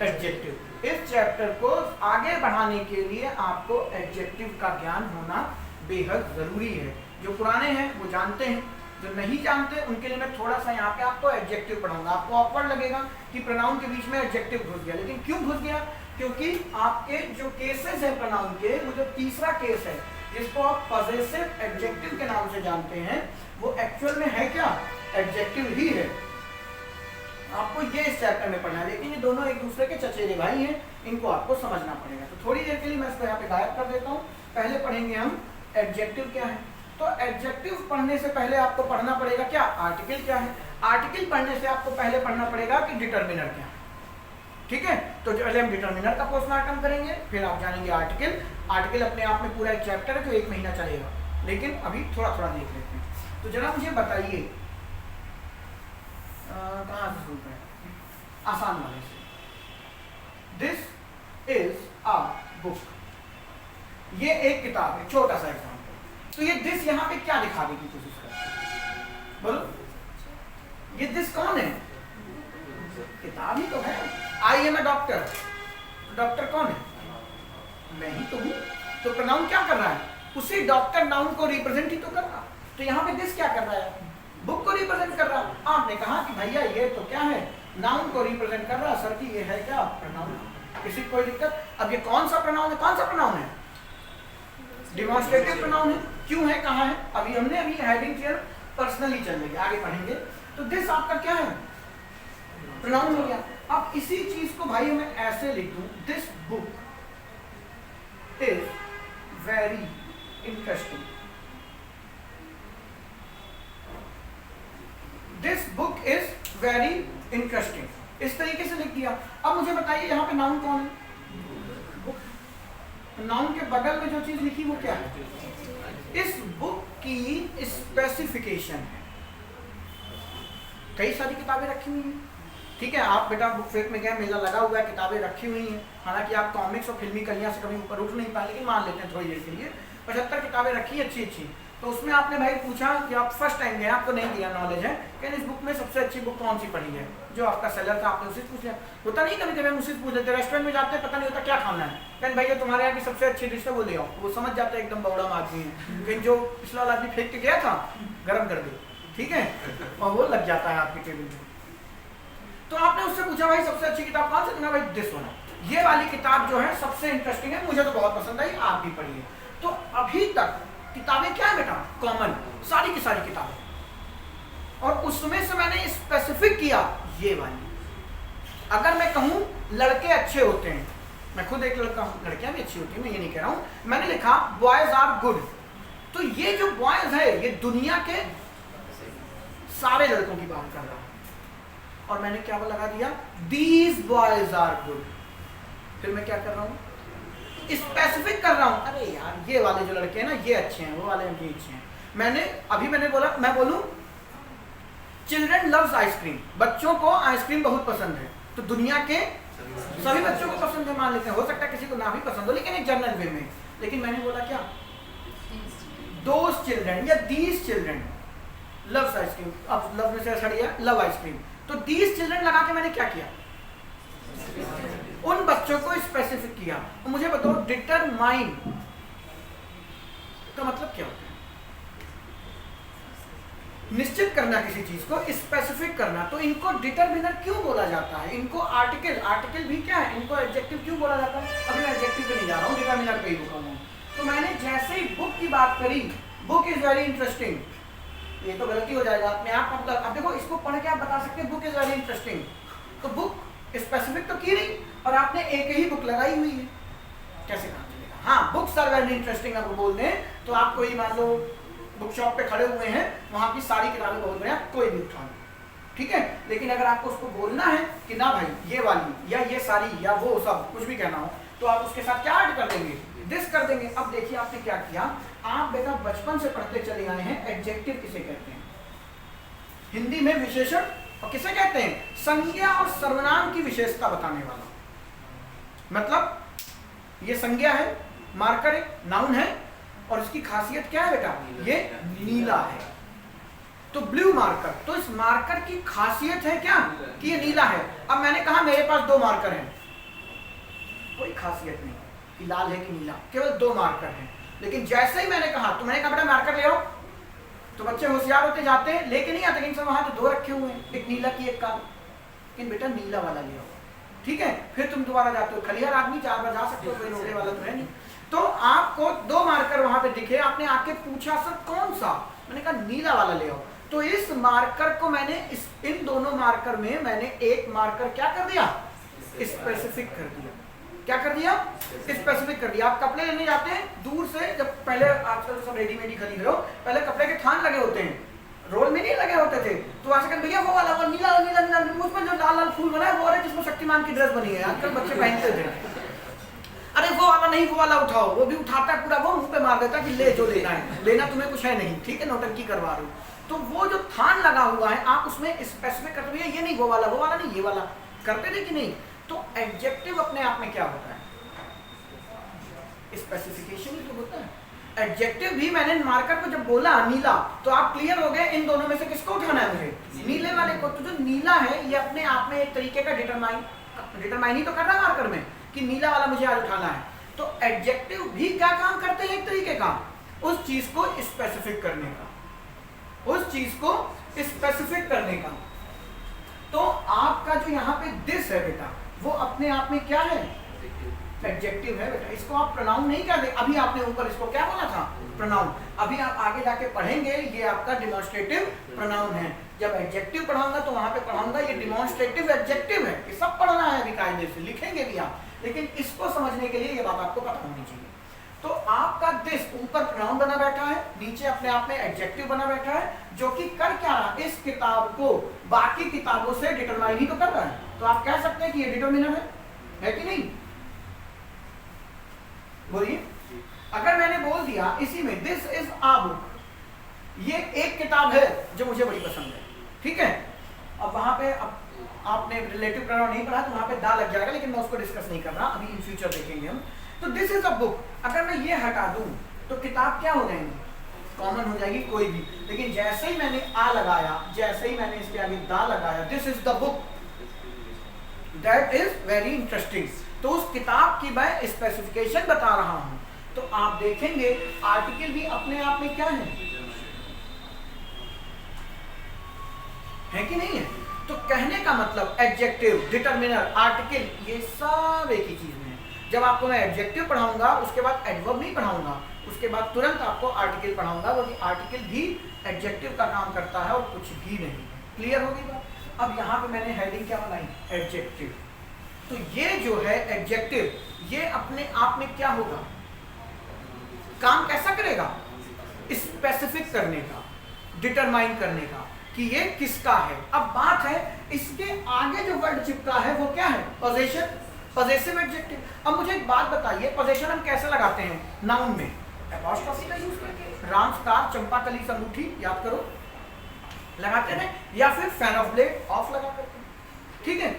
एडजेक्टिव। इस चैप्टर को आगे बढ़ाने के लिए आपको एडजेक्टिव का ज्ञान होना बेहद जरूरी है। जो पुराने हैं वो जानते हैं, जो नहीं जानते उनके लिए मैं थोड़ा सा यहाँ पे आपको एडजेक्टिव पढ़ाऊंगा। आपको ऑकवर्ड लगेगा कि प्रोनाउन के बीच में एडजेक्टिव घुस गया, लेकिन क्यों घुस गया, क्योंकि आपके जो केसेस हैं प्रोनाउन के, वो जो तीसरा केस है जिसको आप पॉसेसिव एडजेक्टिव के नाम से जानते हैं, वो एक्चुअल में है क्या, एडजेक्टिव ही है। आपको ये इस चैप्टर में पढ़ना है, लेकिन ये दोनों एक दूसरे के चचेरे भाई हैं, इनको आपको समझना पड़ेगा। तो थोड़ी देर के लिए मैं इसको यहाँ पे गायब कर देता हूँ। पहले पढ़ेंगे हम एडजेक्टिव क्या है। तो एडजेक्टिव पढ़ने से पहले आपको पढ़ना पड़ेगा क्या, आर्टिकल क्या है। आर्टिकल पढ़ने से आपको पहले पढ़ना पड़ेगा कि डिटर्मिनर क्या है। ठीक है, तो पहले हम डिटर्मिनर का पोस्टमार्टम करेंगे, फिर आप जानेंगे आर्टिकल। आर्टिकल अपने आप में पूरा एक चैप्टर है जो 1 महीना चलेगा, लेकिन अभी थोड़ा थोड़ा देख लेते हैं। तो जरा मुझे बताइए कहाँ से शुरू करें, आसान वाले से। दिस इज अ बुक, ये एक किताब है, छोटा सा एग्जाम्पल। तो ये दिस यहाँ पे क्या दिखाने की कोशिश करते हैं, बोलो, ये दिस कौन है, किताब ही तो है। I am a doctor, doctor कौन है, मैं ही तो हूँ। तो प्रोनाउन क्या कर रहा है, उसी डॉक्टर नाउन को रिप्रेजेंट ही तो कर रहा। तो यहाँ पे दिस क्या कर रहा है, बुक को रिप्रेजेंट कर रहा। आपने कहा कि भैया ये तो क्या है, नाउन को रिप्रेजेंट कर रहा। सर जी ये है क्या, प्रोनाउन। किसी कोई दिक्कत। अब ये कौन सा प्रोनाउन है, कौन सा प्रोनाउन है, डिमॉन्स्ट्रेटिव प्रोनाउन है। क्यों है, कहाँ है, अभी हमने अभी हेडिंग क्लियर पर्सनली चल रही है, आगे पढ़ेंगे। तो दिस आपका क्या है, प्रोनाउन हो गया। अब इसी चीज को भाई मैं ऐसे लिख दूं, this book is very interesting, this book is very interesting, इस तरीके से लिख दिया। अब मुझे बताइए यहाँ पे नाउन कौन है, बुक। नाउन के बगल में जो चीज लिखी वो क्या है, इस बुक की स्पेसिफिकेशन है। कई सारी किताबें रखी हुई हैं, ठीक है, आप बेटा बुक फेयर में गए, मेला लगा हुआ है, किताबें रखी हुई हैं। हालांकि आप कॉमिक्स और फिल्मी कलियां से कभी ऊपर उठ नहीं पाए, लेकिन मान लेते हैं थोड़ी देर के लिए 75 किताबें रखी है अच्छी अच्छी। तो उसमें आपने भाई पूछा कि आप फर्स्ट टाइम गए, आपको नहीं दिया नॉलेज है, कहने इस बुक में सबसे अच्छी बुक कौन सी पढ़ी है, जो आपका सेलर था आपने उसे पूछ लिया। होता नहीं, कभी कभी हम उसे पूछ लेते, रेस्टोरेंट में जाते हैं, पता नहीं होता क्या खाना है, कहने भैया तुम्हारे यहाँ की सबसे अच्छी डिश है वो ले आओ। वो समझ जाते हैं एकदम बौड़ा आदमी है, लेकिन जो पिछला वाला आदमी फेंक के गया था गर्म कर दो, ठीक है, और वो लग जाता है आपके टेबल में। तो आपने उससे पूछा भाई सबसे अच्छी किताब कौन सी, भाई दिस वन, ये वाली किताब जो है सबसे इंटरेस्टिंग है, मुझे तो बहुत पसंद आई, आप भी पढ़िए। तो अभी तक किताबें क्या है बेटा, कॉमन, सारी की सारी किताबें, और उसमें से मैंने स्पेसिफिक किया ये वाली। अगर मैं कहूं लड़के अच्छे होते हैं, मैं खुद एक लड़का हूं, लड़कियां भी अच्छी होती हैं, मैं ये नहीं कह रहा हूं, मैंने लिखा बॉयज आर गुड। तो ये जो बॉयज है ये दुनिया के सारे लड़कों की बात कर रहा है, और मैंने क्या लगा दिया, दीज बॉयज आर गुड। फिर मैं क्या कर रहा हूं, स्पेसिफिक कर रहा हूं, अरे यार ये वाले जो लड़के हैं ना ये अच्छे हैं, वो वाले भी अच्छे हैं। मैंने बोला, मैं बोलूं चिल्ड्रन लव्स आइसक्रीम, बच्चों को आइसक्रीम बहुत पसंद है, तो दुनिया के सभी बच्चों को पसंद है, मान लेते हैं, हो सकता है किसी को ना भी पसंद हो, लेकिन एक जनरल वे में। लेकिन मैंने बोला क्या, दोज चिल्ड्रन या दीज चिल्ड्रन लव्स आइसक्रीम। अब लव में से हटिया, लव आइसक्रीम, तो दीज चिल्ड्रन लगा के मैंने क्या किया, उन बच्चों को स्पेसिफिक किया। तो मुझे बताओ डिटरमाइन का मतलब क्या होता है, निश्चित करना किसी चीज को, स्पेसिफिक करना। तो इनको डिटरमिनर क्यों बोला जाता है, इनको आर्टिकल भी क्या है, इनको एडजेक्टिव क्यों बोला जाता है। अभी मैं एडजेक्टिव पे नहीं जा रहा हूँ, डिटरमिनर पे ही रुका हूँ। तो मैंने जैसे ही बुक की बात करी, बुक इज वेरी इंटरेस्टिंग, ये तो गलती हो जाएगा अपने आप। मतलब अब देखो, इसको पढ़ के आप बता सकते हैं बुक इज वेरी इंटरेस्टिंग, तो बुक स्पेसिफिक तो की नहीं, और आपने एक ही बुक लगाई हुई है, कैसे काम चलेगा। हाँ, बुक्स आर वेरी इंटरेस्टिंग अगर बोल दें तो आप कोई मान लो बुक शॉप पे खड़े हुए हैं, वहां की सारी किताबें बहुत बढ़िया, कोई भी उठा लो, ठीक है। लेकिन अगर आपको उसको बोलना है कि ना भाई ये वाली या ये सारी या वो सब कुछ भी कहना हो, तो आप उसके साथ क्या ऐड कर देंगे, दिस कर देंगे। अब देखिए आपने क्या किया, आप बेटा बचपन से पढ़ते चले आए हैं एडजेक्टिव किसे कहते हैं, हिंदी में विशेषण, और किसे कहते हैं, संज्ञा और सर्वनाम की विशेषता बताने वाला। मतलब ये संज्ञा है, मार्कर है, नाउन है, और इसकी खासियत क्या है बेटा, ये नीला है, तो ब्लू मार्कर। तो इस मार्कर की खासियत है क्या कि ये नीला है। अब मैंने कहा मेरे पास 2 मार्कर हैं, कोई खासियत नहीं कि लाल है कि नीला, केवल 2 मार्कर हैं। लेकिन जैसे ही मैंने कहा, तो मैंने कहा बेटा मार्कर ले आओ, तो बच्चे होशियार होते जाते हैं, लेके नहीं आते, लेकिन सब वहां तो 2 रखे हुए हैं, एक नीला की एक काला, लेकिन बेटा नीला वाला ले आओ, ठीक है। फिर तुम दोबारा जाते हो, खलियार आदमी 4 बार जा सकते हो, कोई रोकने वाला तो है नहीं। तो आपको 2 मार्कर वहां पे दिखे, आपने आके पूछा सर कौन सा, मैंने कहा नीला वाला ले आओ। तो इस मार्कर को मैंने इन दोनों मार्कर में मैंने एक मार्कर क्या कर दिया, स्पेसिफिक कर दिया। क्या कर दिया, स्पेसिफिक कर दिया। आप कपड़े लेने जाते हैं दूर से, जब पहले आजकल सब रेडीमेड ही खरीद रहे हो, पहले कपड़े के थान लगे होते हैं, रोल में नहीं लगे होते थे, तो वहां से भैया वो वाला, वो नीला नीला नीला, मुझ पर जो लाल लाल फूल बना है वो है जिसमें शक्तिमान की ड्रेस बनी है, आजकल बच्चे पहनते थे। अरे वो वाला नहीं, वो वाला उठाओ, वो भी उठाता है पूरा, वो मुंह पे मार देता कि ले जो लेना है, लेना तुम्हें कुछ है नहीं, ठीक है, नौटंकी करवा रहे हो। तो वो जो थान लगा हुआ है, आप उसमें स्पेसिफिक करते हुए ये नहीं वो वाला नहीं, ये वाला करते थे कि नहीं। तो एडजेक्टिव अपने आप में क्या होता है, स्पेसिफिकेशन ही तो होता है। एडजेक्टिव भी मैंने मार्कर को जब बोला नीला, तो आप क्लियर हो गए इन दोनों में से किसको उठाना है मुझे, नीले वाले को। तो जो नीला है ये अपने आप में एक तरीके का डिटरमाइन ही तो कर रहा है मार्कर में कि नीला वाला मुझे आज उठाना है। तो एडजेक्टिव भी क्या काम करते हैं, एक तरीके का उस चीज को स्पेसिफिक करने का, उस चीज को स्पेसिफिक करने का। तो आपका जो यहाँ पे दिस है बेटा, वो अपने आप में क्या है, एडजेक्टिव है बेटा। इसको आप प्रोनाउन नहीं कहते, अभी आपने ऊपर इसको क्या बोला था, प्रोनाउन। अभी आप आगे जाके पढ़ेंगे, ये आपका डिमॉन्स्ट्रेटिव प्रोनाउन है। जब एडजेक्टिव पढ़ाऊंगा तो वहां पे पढ़ाऊंगा ये डिमॉन्स्ट्रेटिव एडजेक्टिव है, ये सब पढ़ना है अभी कायदे से, लिखेंगे भी आप। लेकिन इसको समझने के लिए ये बात आपको पता होनी चाहिए। तो आपका दिस ऊपर प्रोनाउन बना बैठा है, नीचे अपने आप में एडजेक्टिव बना बैठा है, जो कि कर क्या रहा, इस किताब को बाकी किताबों से डिटरमाइन ही तो कर रहा है। तो आप कह सकते हैं कि ये डिटरमिनर है कि नहीं, बोलिए। अगर मैंने बोल दिया इसी में दिस इज आ बुक, ये एक किताब है जो मुझे बड़ी पसंद है, ठीक है। अब वहां पे आपने रिलेटिव प्रोनाउन नहीं पढ़ा तो वहां पे दा लग जाएगा, लेकिन मैं उसको डिस्कस नहीं कर रहा, अभी इन फ्यूचर देखेंगे हम। तो दिस इज अ बुक, अगर मैं ये हटा दूं तो किताब क्या हो जाएंगी, कॉमन हो जाएगी कोई भी। लेकिन जैसे ही मैंने आ लगाया, जैसे ही मैंने इसके आगे दा लगाया, this is the book, that is very interesting. तो उस किताब की मैं स्पेसिफिकेशन बता रहा हूं। तो आप देखेंगे आर्टिकल भी अपने आप में क्या है कि नहीं है। तो कहने का मतलब एडजेक्टिव, डिटरमिनर, आर्टिकल, ये सब एक ही चीज में है। जब आपको मैं एडजेक्टिव पढ़ाऊंगा उसके बाद एडवर्ब नहीं पढ़ाऊंगा, उसके बाद तुरंत आपको आर्टिकल पढ़ाऊंगा, क्योंकि आर्टिकल भी एडजेक्टिव का काम करता है और कुछ भी नहीं। क्लियर होगी बात। अब यहाँ पे मैंने हेडिंग क्या बनाई, एडजेक्टिव। तो ये जो है एडजेक्टिव, ये अपने आप में क्या होगा, काम कैसा करेगा, स्पेसिफिक करने का, डिटरमाइन करने का कि ये किसका है। अब बात है इसके आगे जो वर्ड चिपका है वो क्या है, पोजेशन, पॉजेसिव एडजेक्टिव। अब मुझे एक बात बताइए, पोजेशन हम कैसे लगाते हैं, नाउन में एपॉस्ट्रोफी का यूज करके, राम स्टार चंपाकली अंगूठी, याद करो, लगाते हैं, या फिर फैन ऑफ ब्लेड ऑफ लगा करते हैं, ठीक है।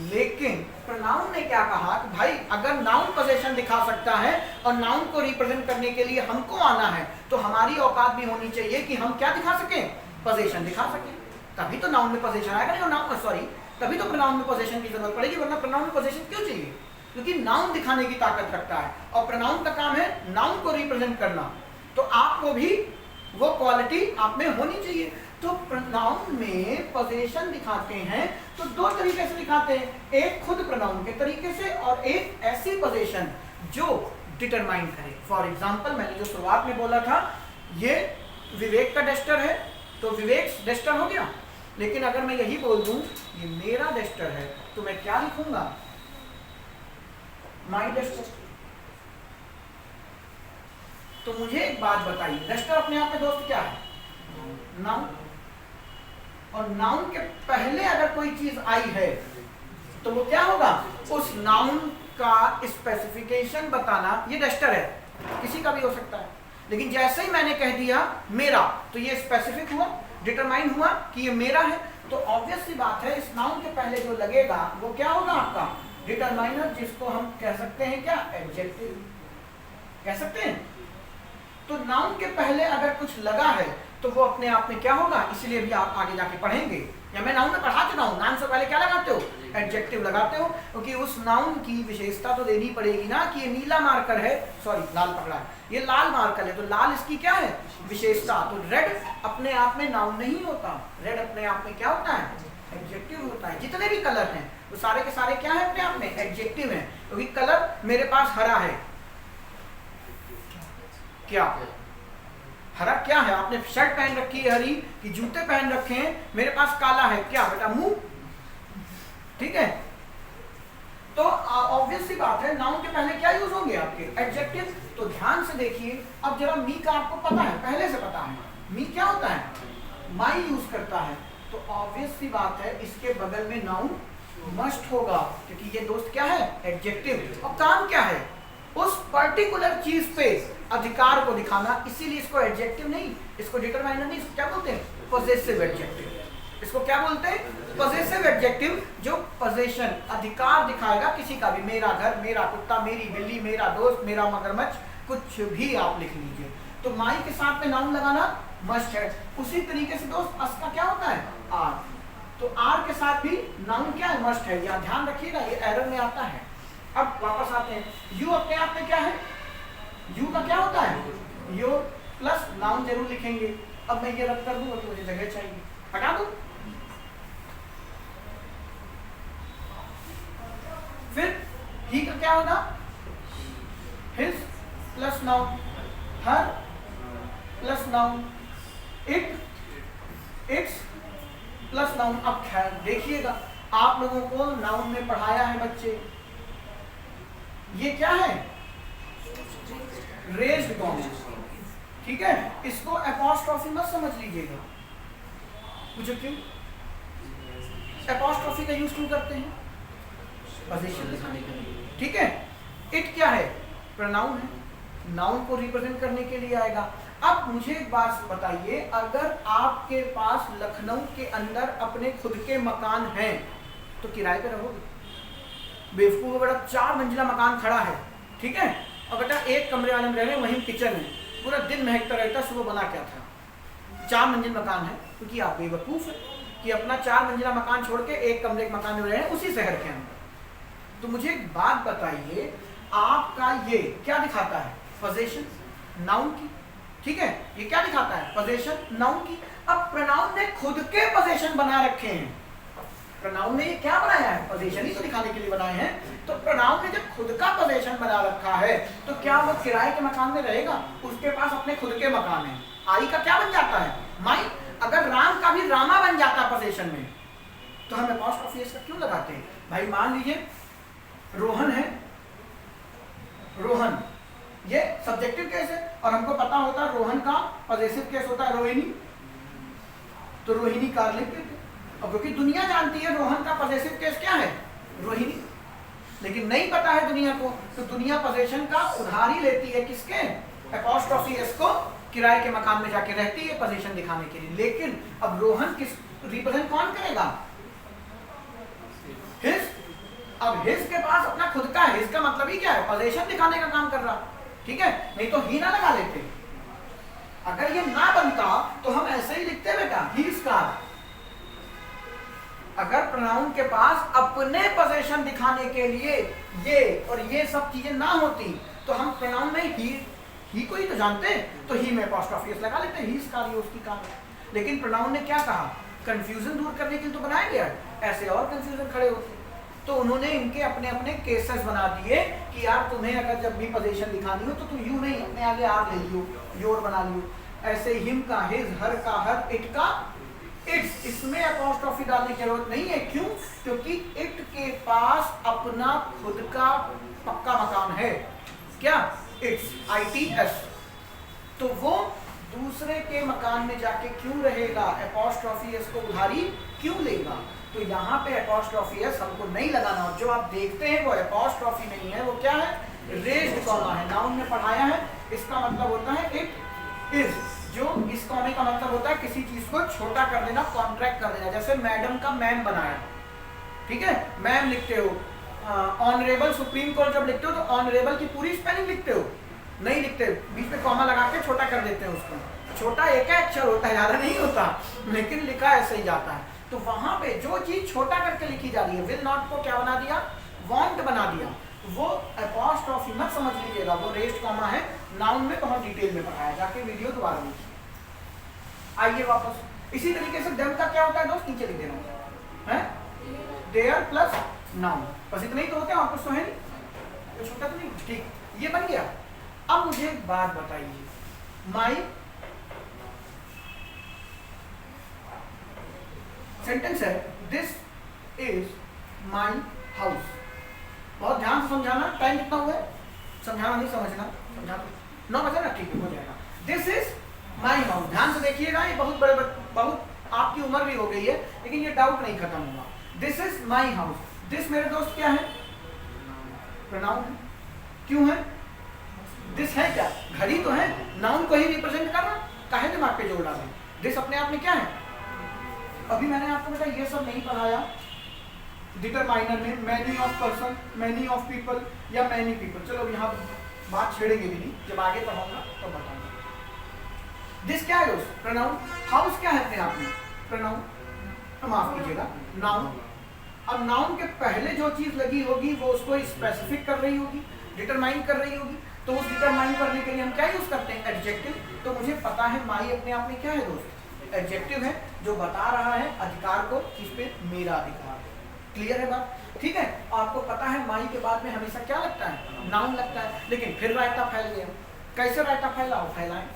लेकिन प्रोनाउन ने क्या कहा कि भाई अगर नाउन पोजेशन दिखा सकता है और नाउन को रिप्रेजेंट करने के लिए हमको आना है, तो हमारी औकात भी होनी चाहिए कि हम क्या दिखा सकें, पोजेशन दिखा सकें। तभी तो नाउन में पोजेशन आएगा, नहीं नाउन सॉरी तभी तो प्रोनाउन में पोजेशन की जरूरत पड़ेगी, वरना प्रोनाउन में पोजेशन क्यों चाहिए, क्योंकि नाउन दिखाने की ताकत रखता है और प्रोनाउन का काम है नाउन को रिप्रेजेंट करना। तो आपको भी वो क्वालिटी आप में होनी चाहिए। तो प्रोनाउन में पोजीशन दिखाते हैं तो 2 तरीके से दिखाते हैं, एक खुद प्रोनाउन के तरीके से और एक ऐसी पोजीशन जो डिटरमाइन करे। फॉर एग्जांपल मैंने जो शुरुआत में बोला था, ये विवेक का डस्टर है तो विवेक डस्टर हो गया। लेकिन अगर मैं यही बोल दूं ये मेरा डस्टर है तो मैं क्या लिखूंगा, माई डस्टर। तो मुझे एक बात बताइए, डस्टर अपने आप में दोस्त क्या है? नाउन। और नाउन के पहले अगर कोई चीज आई है तो वो क्या होगा? उस नाउन का स्पेसिफिकेशन बताना, ये डस्टर है, किसी का भी हो सकता है। लेकिन जैसे ही मैंने कह दिया मेरा, तो ये स्पेसिफिक हुआ, डिटरमाइन हुआ कि ये मेरा है। तो ऑब्वियस सी बात है, इस नाउन के पहले जो लगेगा वो क्या होगा? आपका डिटरमाइनर, जिसको हम कह सकते हैं क्या? एडजेक्टिव कह सकते हैं। तो नाउन के पहले अगर कुछ लगा है तो वो अपने आप में क्या होगा? इसलिए भी आप आगे जाके पढ़ेंगे, या मैं नाउन में पढ़ा चुका हूं, नाउन से पहले क्या लगाते हो? एडजेक्टिव लगाते हो, क्योंकि उस नाउन की विशेषता तो देनी पड़ेगी ना कि ये नीला मार्कर है, सॉरी लाल पकड़ा है, ये लाल मार्कर है, तो लाल इसकी क्या है? विशेषता। तो रेड अपने आप में नाउन नहीं होता, रेड अपने आप में क्या होता है? एडजेक्टिव होता है। जितने भी कलर हैं वो सारे के सारे क्या है? अपने आप में एडजेक्टिव हैं। क्योंकि कलर मेरे पास हरा है, क्या हरा क्या है? आपने शर्ट पहन रखी है हरी, कि जूते पहन रखे हैं, मेरे पास काला है, क्या बेटा? मुंह। ठीक है, तो ऑब्वियस सी बात है, नाउन के पहले क्या यूज होंगे? आपके एडजेक्टिव। तो ध्यान से देखिए, अब जरा मी का आपको पता है, पहले से पता है, मी क्या होता है? माई यूज करता है। तो ऑब्वियस सी बात है, इसके बगल में नाउन मस्ट होगा, क्योंकि ये दोस्त क्या है? एडजेक्टिव। और काम क्या है? उस पर्टिकुलर चीज पे अधिकार को दिखाना, इसीलिए इसको एडजेक्टिव नहीं, इसको डिटरमाइनर नहीं, इसको क्या बोलते हैं? Possessive adjective. इसको क्या बोलते हैं? पॉजेसिव एडजेक्टिव, जो पोजेशन, अधिकार दिखाएगा किसी का भी। मेरा घर, मेरा कुत्ता, मेरी बिल्ली, मेरा दोस्त, मेरा मगरमच्छ, कुछ भी आप लिख लीजिए। तो माई के साथ में नाउन लगाना मस्ट है। उसी तरीके से दोस्त अस का क्या होता है? आर। तो आर के साथ भी नाउन क्या है? मस्ट है। यहाँ ध्यान रखिएगा, ये एरर में आता है। अब वापस आते हैं, यू अपने आप में क्या है? यू का क्या होता है? योर प्लस नाउन जरूर लिखेंगे। अब मैं ये रद्द कर दूंगा तो मुझे जगह चाहिए, हटा दूं। फिर ही का क्या होगा? His plus noun, her plus noun, it, it's plus noun. अब खैर देखिएगा, आप लोगों को नाउन में पढ़ाया है बच्चे, ये क्या है? Raised comments. ठीक है, इसको अपॉस्ट्रोफी मत समझ लीजिएगा। पूछो क्यों? अपॉस्ट्रोफी का यूज क्यों करते हैं? पोजीशन दिखाने के लिए। ठीक है, इट क्या है? प्रोनाउन है, नाउन को रिप्रेजेंट करने के लिए आएगा। अब मुझे एक बात बताइए, अगर आपके पास लखनऊ के अंदर अपने खुद के मकान हैं तो किराए पे रहोगे? बेवकूफ बड़ा 4 मंजिला मकान खड़ा है, ठीक है, और बेटा एक कमरे वाले में रह रहे हैं, वहीं किचन है, पूरा दिन महकता रहता, सुबह बना क्या था? 4 मंजिल मकान है। क्योंकि आप बेवकूफ है कि अपना 4 मंजिला मकान छोड़ के एक कमरे के मकान में रह रहे हैं उसी शहर के अंदर। तो मुझे एक बात बताइए, आपका ये क्या दिखाता है? पोजीशन नाउन की। ठीक है, ये क्या दिखाता है? पोजीशन नाउन की। अब प्रोनाउन ने खुद के पोजीशन बना रखे हैं। प्रोनाउन ने ये क्या बनाया है? पोजीशन ही तो दिखाने के लिए बनाए हैं। तो प्रोनाउन ने जब खुद का पोजीशन बना रखा है तो क्या वो किराए के मकान में रहेगा? उसके पास अपने खुद के मकान है। आई का क्या बन जाता है? माई। अगर राम का भी रामा बन जाता है पोजीशन में, तो हम अपॉस्ट्रोफी इसका क्यों लगाते हैं? भाई मान लीजिए रोहन है, रोहन ये सब्जेक्टिव केस है, और हमको पता होता है रोहन का पॉजेसिव केस होता है रोहिणी, तो रोहिणी कार लिख देते। और क्योंकि दुनिया जानती है रोहन का पॉजेसिव केस क्या है? रोहिणी। लेकिन नहीं पता है दुनिया को, तो दुनिया पोजीशन का उधार ही लेती है किसके? अपॉस्ट्रोफी एस को। किराए के मकान में जाके रहती है पोजीशन दिखाने के लिए। लेकिन अब रोहन किस रिप्रेजेंट कौन करेगा? हिज। अब हिज के पास अपना खुद का है, हिज का मतलब ही क्या है? पोजीशन दिखाने का काम कर रहा, ठीक है, नहीं तो ही ना लगा लेते। अगर ये ना बनता तो हम ऐसे ही लिखते बेटा, ही इज कार। अगर प्रोनाउन के पास अपने पोजीशन दिखाने के लिए ये और ये सब चीजें ना होती तो हम प्रोनाउन में ही को ही तो जानते, तो ही में अपॉस्ट्रोफी एस लगा लेते, ही इज कार, ये उसकी कार। लेकिन प्रोनाउन ने क्या कहा? कंफ्यूजन दूर करने के लिए तो बनाया गया, ऐसे और कंफ्यूजन खड़े होते। तो उन्होंने इनके अपने अपने केसेस बना दिए कि यार तुम्हें अगर जब भी पोजीशन दिखानी हो तो तुम यू नहीं, अपने आगे आर ले लियो, योर बना लियो। ऐसे हिम का हिज, हर का हर, इट का इट्स। इसमें अपॉस्ट्रोफी डालने की जरूरत नहीं है। क्यों? क्योंकि इट के पास अपना खुद का पक्का मकान है। क्या? It's, ITS। तो वो दूसरे के मकान में जाके क्यों रहेगा, अपॉस्ट्रोफी एस को उधारी क्यों लेगा। तो यहाँ पे अपॉस्ट्रोफी एस हमको नहीं लगाना, और जो आप देखते हैं वो अपॉस्ट्रोफी नहीं है, वो क्या है, रेज्ड कॉमा है। नाउन में पढ़ाया है, इसका मतलब होता है इट इज, जो इस कॉमे का मतलब होता है किसी चीज को छोटा कर देना, कॉन्ट्रैक्ट कर देना। जैसे मैडम का मैम बनाया, ठीक है, मैम लिखते हो, ऑनरेबल सुप्रीम कोर्ट जब लिखते हो तो ऑनरेबल की पूरी स्पेलिंग लिखते हो, नहीं लिखते, बीच में कॉमा लगा के छोटा कर देते हैं उसको। छोटा एक अक्षर होता है, ज्यादा नहीं होता, लेकिन लिखा ऐसे ही जाता है। तो वहां पे जो चीज छोटा करके लिखी जा रही है, विल नॉट को क्या बना दिया, वांट बना दिया, वो अपॉस्ट्रोफी मत समझ लीजिएगा, वो रेज्ड कॉमा है। नाउन में बहुत डिटेल में पढ़ाया, जाके वीडियो दोबारा देखिए। आइए वापस इसी तरीके से देम का क्या होता है दोस्त, नीचे लिख देना है, देयर प्लस नाउन, बस इतना ही तो होते हैं, और कुछ तो है नहीं, कुछ होता तो नहीं। ठीक, ये बन गया। अब मुझे एक बात बताइए, माई सेंटेंस है, दिस इज माई हाउस। बहुत ध्यान से समझाना, टाइम कितना हुआ है, समझाना नहीं समझना, समझा 9 बजे ना, ठीक है, हो जाएगा। दिस इज माई हाउस, ध्यान से देखिएगा, ये बहुत बड़े, बहुत आपकी उम्र भी हो गई है, लेकिन ये डाउट नहीं खत्म हुआ। This is my house, this मेरे दोस्त क्या है, प्रोनाउन है, क्यों है, दिस है क्या, घड़ी तो है, नाउन को ही रिप्रेजेंट कर रहा, काहे दिमाग पे जोड़ डालें। दिस अपने आप में क्या है, अभी मैंने आपको बताया ये सब नहीं पढ़ाया डिटरमाइनर में, many of person, many of people या मैनी पीपल। चलो यहाँ बात छेड़ेंगे भी नहीं, जब आगे पढ़ाऊंगा तो बताऊंगा। दिस क्या है दोस्त, प्रोनाउन। हाउस क्या है अपने आप में, प्रोनाउन, माफ कीजिएगा, नाउन। अब नाउन के पहले जो चीज लगी होगी वो उसको स्पेसिफिक कर रही होगी, डिटरमाइन कर रही होगी, तो उस डिटरमाइन करने के लिए हम क्या यूज करते हैं, एडजेक्टिव। तो मुझे पता है माई अपने आप में क्या है दोस्त, एडजेक्टिव है, जो बता रहा है अधिकार को, किस पे, मेरा अधिकार। क्लियर है बात, ठीक है। आपको पता है माई के बाद में हमेशा क्या लगता है, नाउन लगता है, लेकिन फिर रायता फैल गया। कैसे रायता फैला, फैलाएं,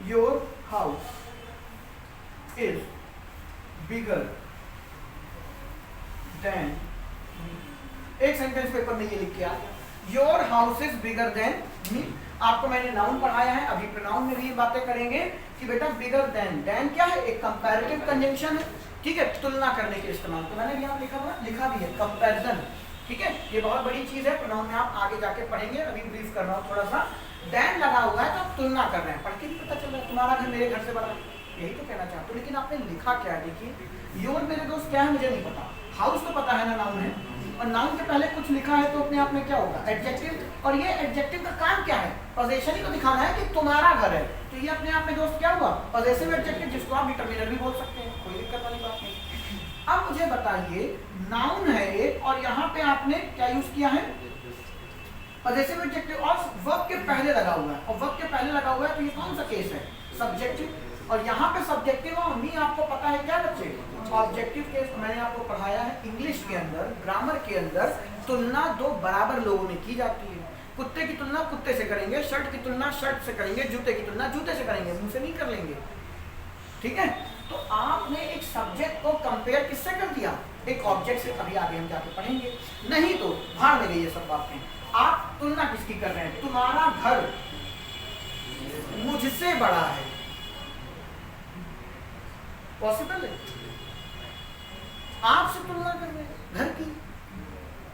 your house is bigger than, एक सेंटेंस पेपर में ये लिख के आ, your house is bigger than me. आपको मैंने नाउन पढ़ाया है, अभी प्रोनाउन में भी ये बातें करेंगे कि बेटा बिगर देन, देन क्या है, एक कंपैरेटिव कंजंक्शन है, ठीक है, तुलना करने के इस्तेमाल। तो मैंने यहाँ लिखा भी है कंपैरिजन, ठीक है, ये बहुत बड़ी चीज है, प्रोनाउन में आप आगे जाके पढ़ेंगे, अभी ब्रीफ कर रहा हूँ थोड़ा सा। देन लगा हुआ है तो आप तुलना कर रहे हैं, पढ़ के भी पता चल रहा है तुम्हारा घर मेरे घर से बड़ा, यही तो कहना चाहते हो, लेकिन आपने लिखा क्या है, देखिए योर मेरे दोस्त क्या है मुझे नहीं पता, हाउस तो पता है ना नाउन है, और नाउन के पहले कुछ लिखा है तो अपने आप में क्या होगा, एडजेक्टिव। और ये एडजेक्टिव का काम क्या है, पोजेशन ही तो दिखाना है कि तुम्हारा घर है, तो ये अपने आप में दोस्त क्या हुआ, पोजेसिव एडजेक्टिव, जिसको आप डिटरमिनर भी बोल सकते हैं, कोई दिक्कत वाली बात नहीं। अब मुझे बताइए, नाउन है एक, और यहाँ पे आपने क्या यूज किया है, पोजेसिव एडजेक्टिव, और वर्ब के पहले लगा हुआ है, और वर्ब के पहले लगा हुआ है, तो ये कौन सा केस है, सब्जेक्टिव। और यहाँ पे सब्जेक्टिव और मी आपको पता है क्या बच्चे, ऑब्जेक्टिव केस मैंने आपको पढ़ाया है इंग्लिश के अंदर, ग्रामर के अंदर, तुलना दो बराबर लोगों में की जाती है। कुत्ते की तुलना कुत्ते से करेंगे, शर्ट की तुलना शर्ट से करेंगे, जूते की तुलना जूते से करेंगे, मुंह से नहीं कर लेंगे, ठीक है। तो आपने एक सब्जेक्ट को कंपेयर किससे कर दिया, एक ऑब्जेक्ट से, अभी आगे हम जाके पढ़ेंगे, नहीं तो भाड़ में गई ये सब बातें। आप तुलना किसकी कर रहे हैं, तुम्हारा घर मुझसे बड़ा है, पॉसिबल है, आपसे तुलना कर रहे हैं घर की,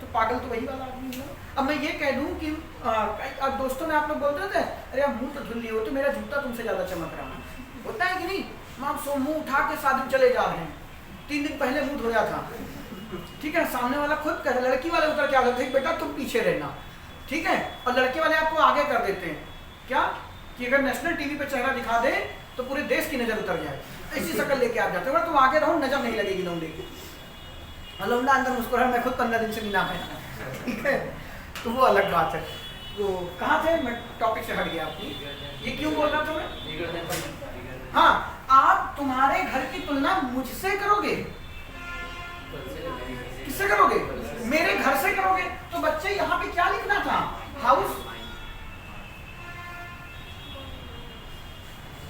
तो पागल तो वही वाला आदमी है। अब मैं ये कह दूं कि अब दोस्तों में आप लोग बोलते थे, अरे आप मुंह तो धुल लिए हो, तो मेरा जूता तुमसे ज्यादा चमक रहा है, होता है कि नहीं, आप सो मुंह उठा के साथ चले जा रहे हैं, 3 दिन पहले मुंह धोया था, ठीक है, सामने वाला खुद कह, लड़की वाले उतर क्या करते हैं, बेटा तुम पीछे रहना, ठीक है, और लड़के वाले आपको आगे कर देते हैं, क्या कि अगर नेशनल टीवी पे चेहरा दिखा दे तो पूरे देश की नजर उतर जाए, ऐसी शक्ल लेके आप जाते हो, तुम आगे रहो, नजर नहीं लगेगी लौंडे की, लौंडा अंदर मुस्कुरा, मैं खुद 15 दिन से नहीं ना पहना, ठीक है, तो वो अलग बात है। तो कहाँ थे, मैं टॉपिक से हट गया अपनी, ये क्यों बोल रहा था मैं, हाँ, आप तुम्हारे घर की तुलना मुझसे करोगे, किससे करोगे, मेरे घर से करोगे, तो बच्चे यहाँ पे क्या लिखना था, हाउस,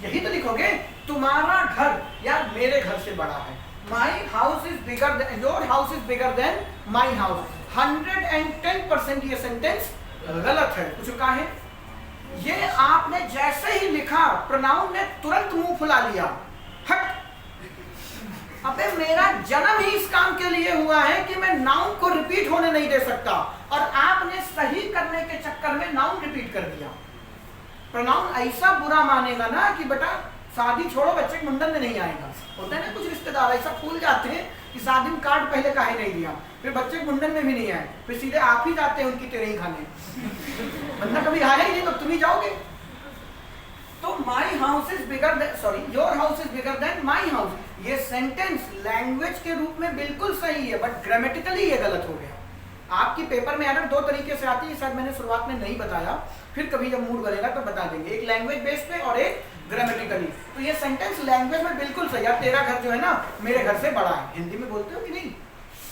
यही तो लिखोगे, तुम्हारा घर यार मेरे घर से बड़ा है, माई house is bigger then, your house is bigger then my house. 110% ये सेंटेंस गलत है। कुछ कहा है, ये आपने जैसे ही लिखा प्रोनाउन ने तुरंत मुंह फुला लिया। हट, अबे मेरा जन्म ही इस काम के लिए हुआ है कि मैं नाउन को रिपीट होने नहीं दे सकता, और आपने सही करने के चक्कर में नाउन रिपीट कर दिया। प्रोनाउन ऐसा बुरा मानेगा ना कि बेटा शादी छोड़ो, बच्चे के मुंडन में नहीं आएगा। होता है ना कुछ रिश्तेदार ऐसा फूल जाते हैं कि शादी में कार्ड पहले काहे नहीं दिया, फिर बच्चे के मुंडन में भी नहीं आए, फिर सीधे आप ही जाते हैं उनकी तेरे ही खाने। बंदा कभी आया ही नहीं तो तुम ही जाओगे। तो माई house is bigger then, sorry your house is bigger then my house, ये सेंटेंस लैंग्वेज के रूप में बिल्कुल सही है, बट ग्रामेटिकली ये गलत हो गया। आपकी पेपर में एरर दो तरीके से आती है, शायद मैंने शुरुआत में नहीं बताया, फिर कभी जब मूड बनेगा तो बता देंगे। एक लैंग्वेज बेस पे और एक ग्रामेटिकली। तो ये सेंटेंस लैंग्वेज में बिल्कुल सही है। तेरा घर जो है ना मेरे घर से बड़ा है, हिंदी में बोलते हो कि नहीं,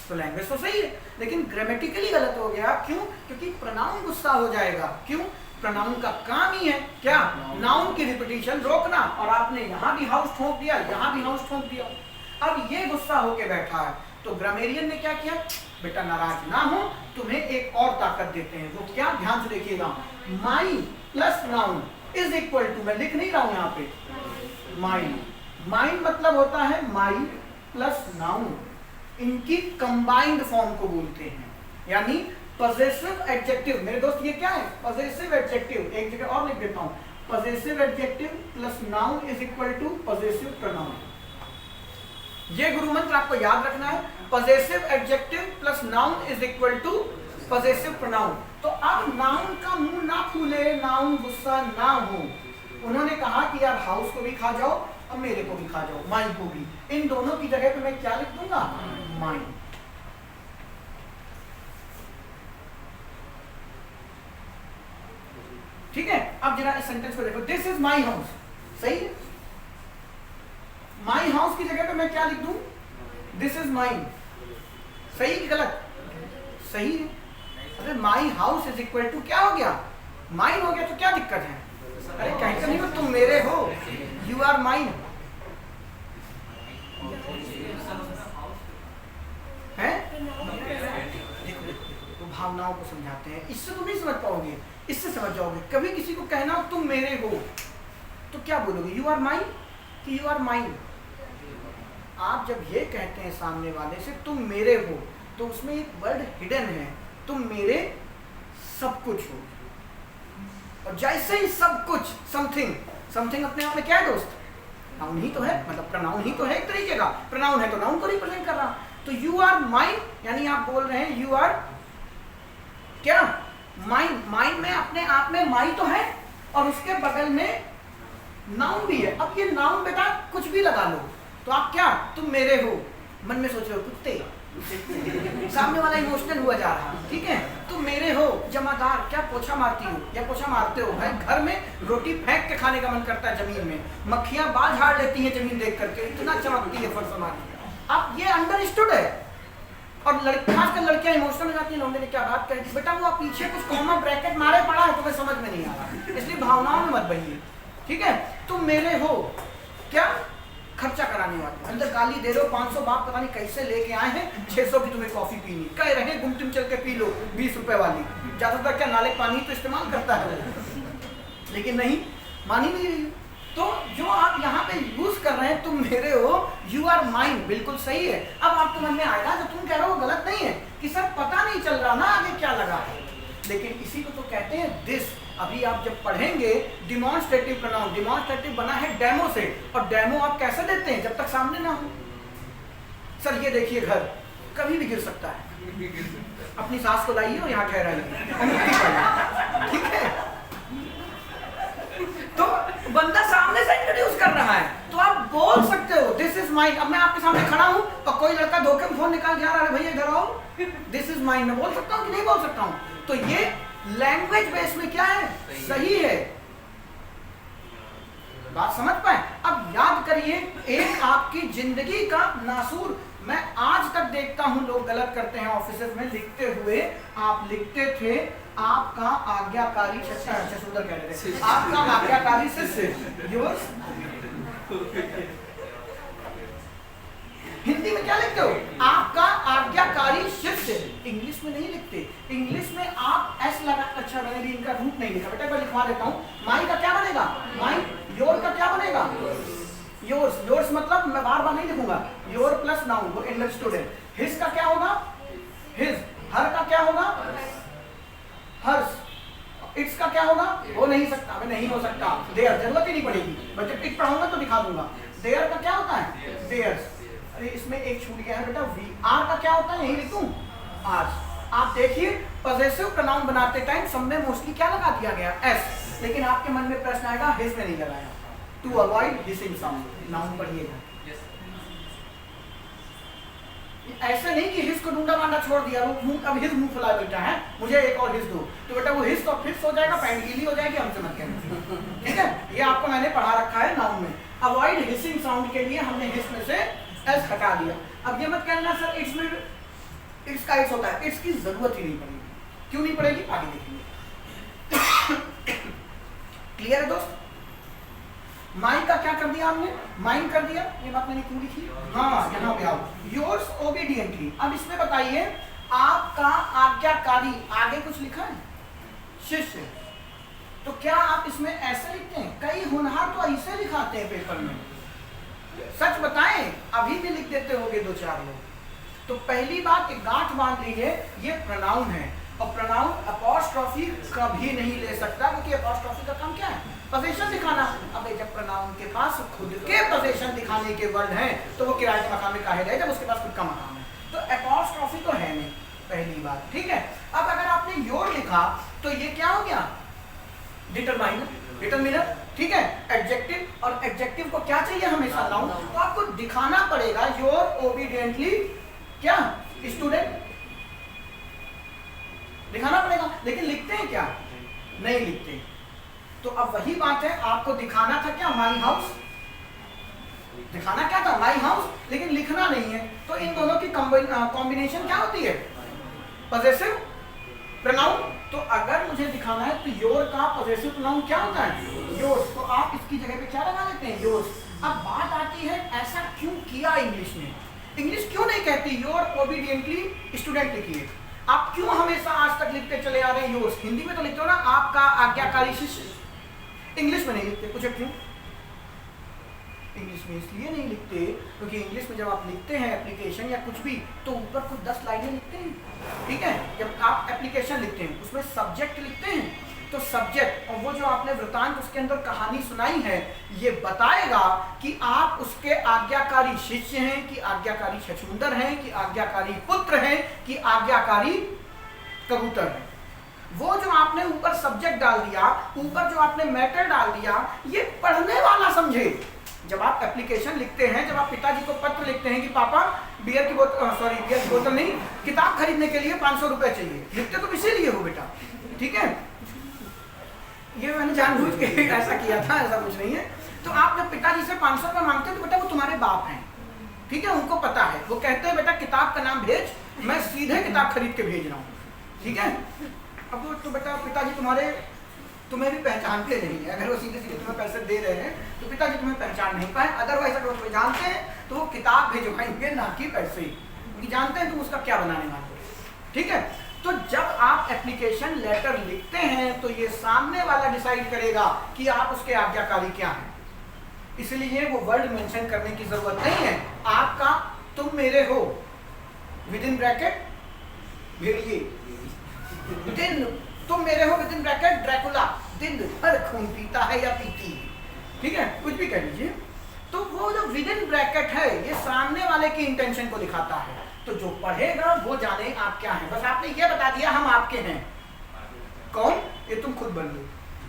तो लैंग्वेज तो सही है, लेकिन ग्रामेटिकली गलत हो गया। क्यों? क्योंकि प्रोनाउन गुस्सा हो जाएगा। क्यों? प्रोनाउन का काम ही है क्या? नाउन की रिपीटिशन रोकना, और आपने यहाँ भी हाउस ठोक दिया, यहाँ भी हाउस ठोक दिया। अब ये गुस्सा होके बैठा है, तो ग्रामेरियन ने क्या किया, बेटा नाराज ना हो, तुम्हें एक और ताकत देते हैं। वो क्या? ध्यान से देखिएगा, my plus noun is equal to, मैं लिख नहीं रहा हूं यहाँ पे, माई। माई मतलब होता है माई प्लस नाउन, इनकी कंबाइंड फॉर्म को बोलते हैं, यानी पॉजेसिव एडजेक्टिव। मेरे दोस्त ये क्या है? Possessive adjective. एक जगह और लिख देता हूं, possessive adjective plus noun is equal to possessive pronoun. ये गुरु मंत्र आपको याद रखना है, possessive adjective plus noun is equal to possessive pronoun. तो अब नाउन का मुंह ना फूले, नाउन गुस्सा ना हो। उन्होंने कहा कि यार हाउस को भी खा जाओ और मेरे को भी खा जाओ, माई को भी। इन दोनों की जगह पे मैं क्या लिख दूंगा? माई। ठीक है, अब जरा इस सेंटेंस को देखो, दिस इज माई हाउस, सही है? माई हाउस की जगह पे मैं क्या लिख दूं? This is mine. सही कि गलत? सही है। अरे my house is equal to क्या हो गया? माइन हो गया, तो क्या दिक्कत है? अरे कहीं तो नहीं हो, तुम मेरे हो, यू आर माइन है। तो भावनाओं को समझाते हैं, इससे तुम नहीं समझ पाओगे, इससे समझ जाओगे। कभी किसी को कहना तुम मेरे हो तो क्या बोलोगे? यू आर माइन कि यू आर माइन? आप जब ये कहते हैं सामने वाले से तुम मेरे हो, तो उसमें एक वर्ड हिडन है, तुम मेरे सब कुछ हो। और जैसे ही सब कुछ, समथिंग, समथिंग अपने आप में क्या है दोस्त? नाउन ही तो है, मतलब प्रोनाउन ही तो है, एक तरीके का प्रोनाउन है, तो नाउन को रिप्रेजेंट कर रहा। तो यू आर माइन, यानी आप बोल रहे हैं यू आर क्या? माइन। माइन में अपने आप में माई तो है, और उसके बगल में नाउन भी है। अब ये नाउन बेटा कुछ भी लगा लो, तो आप क्या? तुम मेरे हो। मन में सोच रहे हो कुत्ते, सामने वाला इमोशनल हुआ जा रहा, ठीक है? तुम मेरे हो, जमादार, क्या पोछा मारती हो या पोछा मारते हो? भाई घर में रोटी फेंक के खाने का मन करता है जमीन में, मक्खियां बाल झाड़ लेती हैं जमीन देख करके, इतना चमकती है फर्श हमारी। अब ये अंडरस्टूड है, और खासकर लड़कियां इमोशनल हो जाती हैं। लोगों ने क्या बात कही, बेटा वो आप पीछे कुछ कॉमा ब्रैकेट मारे पड़ा है, तुम्हें समझ में नहीं आ रहा, इसलिए भावनाओं में मत बहिए, ठीक है? तुम मेरे हो क्या? खर्चा कराने वाले, अंदर गाली दे दो, 500 बाप पता नहीं कैसे लेके आए हैं, 600 की तुम्हें कॉफी पीनी, कह रहे हैं गुमटिम चल के पी लो 20 रुपए वाली। ज्यादातर क्या नाले पानी तो इस्तेमाल करता है, लेकिन नहीं, मानी नहीं रही। तो जो आप यहाँ पे यूज कर रहे हैं तुम मेरे हो, यू आर माइन, बिल्कुल सही है। अब आपको मन में आएगा जो तुम कह रहे हो गलत नहीं है, कि सर पता नहीं चल रहा ना आगे क्या लगा है, लेकिन इसी को तो कहते हैं दिस। अभी आप जब पढ़ेंगे डिमॉन्स्ट्रेटिव प्रोनाउन, डिमॉन्स्ट्रेटिव बना है डेमो से, और डेमो आप कैसे देते हैं? जब तक सामने ना हो। सर ये देखिए घर कभी भी गिर सकता है, अपनी सास को लाइए और यहाँ ठहराइए, ठीक है? तो बंदा सामने से इंट्रोड्यूस कर रहा है, तो आप बोल सकते हो दिस इज माइन। अब मैं आपके सामने खड़ा हूँ और कोई लड़का धोखे में फोन निकाल जा रहा है, भैया इधर आओ, दिस इज माइन, मैं बोल सकता हूँ कि नहीं बोल सकता हूँ? तो ये लैंग्वेज बेस में क्या है? सही है। बात समझ पाए? अब याद करिए, एक आपकी जिंदगी का नासूर, मैं आज तक देखता हूं लोग गलत करते हैं ऑफिस में लिखते हुए। आप लिखते थे आपका आज्ञाकारी सुंदर कह रहे थे, आपका आज्ञाकारी शिष्य, योर्स। हिंदी में क्या लिखते हो? आपका आज्ञाकारी शिष्य। इंग्लिश में नहीं लिखते। इंग्लिश में आप एस लगा, अच्छा मैंने भी इनका रूट नहीं लिखा बेटा, मैं लिखवा देता हूँ। माई का क्या बनेगा? माई। योर का क्या बनेगा? योर्स। योर्स मतलब मैं बार बार नहीं लिखूंगा, योर प्लस नाउन, वो अंडरस्टूड है। हिज का क्या होगा? हिज। हर का क्या होगा? हर्स। इट्स का क्या होगा? हो नहीं सकता, मैं नहीं हो सकता। देयर, जरूरत ही नहीं पड़ेगी, मैं जब इट पढ़ाऊंगा तो दिखा दूंगा। देयर का क्या होता है? देयर्स। अरे इसमें एक छूट गया है बेटा, वी। आर का क्या होता है? यही लिखूं, आर्स। आप देखिए पॉसेसिव प्रोनाउन बनाते टाइम सब में मोस्टली क्या लगा दिया गया? एस। लेकिन आपके मन में प्रश्न आएगा हिज में नहीं लगाया, to avoid hissing sound. Noun पढ़िएगा, ऐसे नहीं कि हिज को ढूंढा मांडा छोड़ दिया, अब हिज मुंह फुला बैठा है, मुझे एक और हिज दो, तो बेटा वो हिज तो फिक्स हो जाएगा, पैंट गीली हो जाएगी, हमसे मत कहना, ठीक है? ये आपको मैंने पढ़ा रखा है नाउन में। अवॉइड हिसिंग साउंड के लिए हमने हिज में से एस हटा दिया। अब ये मत कहना सर इट्स में इट्स का इट्स होता है, इट्स की जरूरत ही नहीं पड़ेगी। क्यों नहीं पड़ेगी? आगे देखेंगे। क्लियर है दोस्त? माई का क्या कर दिया हमने? माइन कर दिया, ये बात मैंने क्यों लिखी? हाँ, यहाँ पे आओ। Yours obediently. अब इसमें बताइए आपका आज्ञाकारी, आगे कुछ लिखा है? शिष्य। तो क्या आप इसमें ऐसे लिखते हैं? कई होनहार तो ऐसे लिखाते हैं पेपर में, सच बताएं अभी भी लिख देते होंगे दो चार लोग। तो पहली बात एक गांठ बांध लीजिए, ये प्रोनाउन है और प्रोनाउन अपॉस्ट्रोफी कभी नहीं ले सकता, क्योंकि अपॉस्ट्रोफी का काम क्या है? पोजीशन दिखाना। अब जब प्रोनाउन के पास खुद के पोजीशन दिखाने के वर्ड हैं तो वो किराए के मकान में काहे रहे जब उसके पास खुद का मकान है? तो अपॉस्ट्रोफी तो है नहीं, पहली बात, ठीक है? अब अगर आपने योर लिखा तो ये क्या हो गया? डिटरमाइनर, डिटरमिनर, ठीक है? एडजेक्टिव, और एडजेक्टिव को क्या चाहिए हमेशा? नाउन। तो आपको दिखाना पड़ेगा योर ओबीडियंटली क्या? स्टूडेंट दिखाना पड़ेगा, लेकिन लिखते हैं क्या? नहीं लिखते। तो अब वही बात है, आपको दिखाना था क्या? My house. दिखाना क्या था? माई हाउस, लेकिन लिखना नहीं है। तो इन दोनों की कॉम्बिनेशन क्या होती है? Possessive pronoun. तो अगर मुझे दिखाना है तो योर का पॉसेसिव प्रोनाउन क्या होता है? योर्स। तो आप इसकी जगह पे क्या लगा देते हैं? योर्स। अब बात आती है ऐसा क्यों किया इंग्लिश ने? इंग्लिश क्यों नहीं कहती योर ओबीडियंटली स्टूडेंट लिखिए? आप क्यों हमेशा आज तक लिखते चले आ रहे हैं योर्स? हिंदी में तो लिखते हो ना आपका आज्ञाकारी शिष्य, इंग्लिश में नहीं लिखते। पूछे क्यों? इंग्लिश में इसलिए नहीं लिखते क्योंकि इंग्लिश में जब आप लिखते हैं एप्लीकेशन या कुछ भी तो ऊपर कुछ 10 लाइनें लिखते हैं, ठीक है? जब आप एप्लीकेशन लिखते हैं उसमें सब्जेक्ट लिखते हैं, तो सब्जेक्ट और वो जो आपने वृतांत उसके अंदर कहानी सुनाई है ये बताएगा कि आप उसके आज्ञाकारी शिष्य हैं कि आज्ञाकारी छछूंदर हैं कि आज्ञाकारी पुत्र हैं कि आज्ञाकारी कबूतर हैं। वो जो आपने ऊपर सब्जेक्ट डाल दिया, ऊपर जो आपने मैटर डाल दिया, ये पढ़ने वाला समझे। जब आप एप्लीकेशन लिखते हैं, जब आप पिताजी को पत्र लिखते हैं कि पापा बियर की बोतल नहीं, किताब खरीदने के लिए 500 रुपए चाहिए, लिखते तो इसीलिए हो बेटा, ठीक है? ये मैंने जानबूझ के ऐसा किया था, ऐसा कुछ नहीं है। तो आप जब पिताजी से 500 रुपए मांगते हैं तो बेटा वो तुम्हारे बाप हैं, ठीक है? उनको पता है, वो कहते हैं बेटा किताब का नाम भेज, मैं सीधे किताब खरीद के भेज रहा हूँ, ठीक है? अब तो बेटा पिताजी तुम्हें भी पहचानते नहीं है। अगर वो सीधे सीधे तुम्हें पैसे दे रहे हैं तो पिताजी तुम्हें पहचान नहीं पाए। अदरवाइज अगर वो तुम्हें जानते हैं तो वो किताब भेजवाएंगे, ना कि पैसे, क्योंकि जानते हैं तुम उसका क्या बनाने वाले हो, ठीक है? तो जब आप एप्लीकेशन लेटर लिखते हैं तो ये सामने वाला डिसाइड करेगा कि आप उसके आज्ञाकारी क्या हैं। इसलिए वो वर्ड मेंशन करने की जरूरत नहीं है। आपका तुम मेरे हो विद इन ब्रैकेट दिन, तुम मेरे हो विद इन ब्रैकेट ड्रैकुला, दिन भर खून पीता है या पीती है, ठीक है? कुछ भी कह लीजिए। तो वो जो विद इन ब्रैकेट है ये सामने वाले की इंटेंशन को दिखाता है। तो जो पढ़ेगा वो जाने आप क्या हैं। बस आपने ये बता दिया हम आपके हैं, कौन? ये तुम खुद बन लो,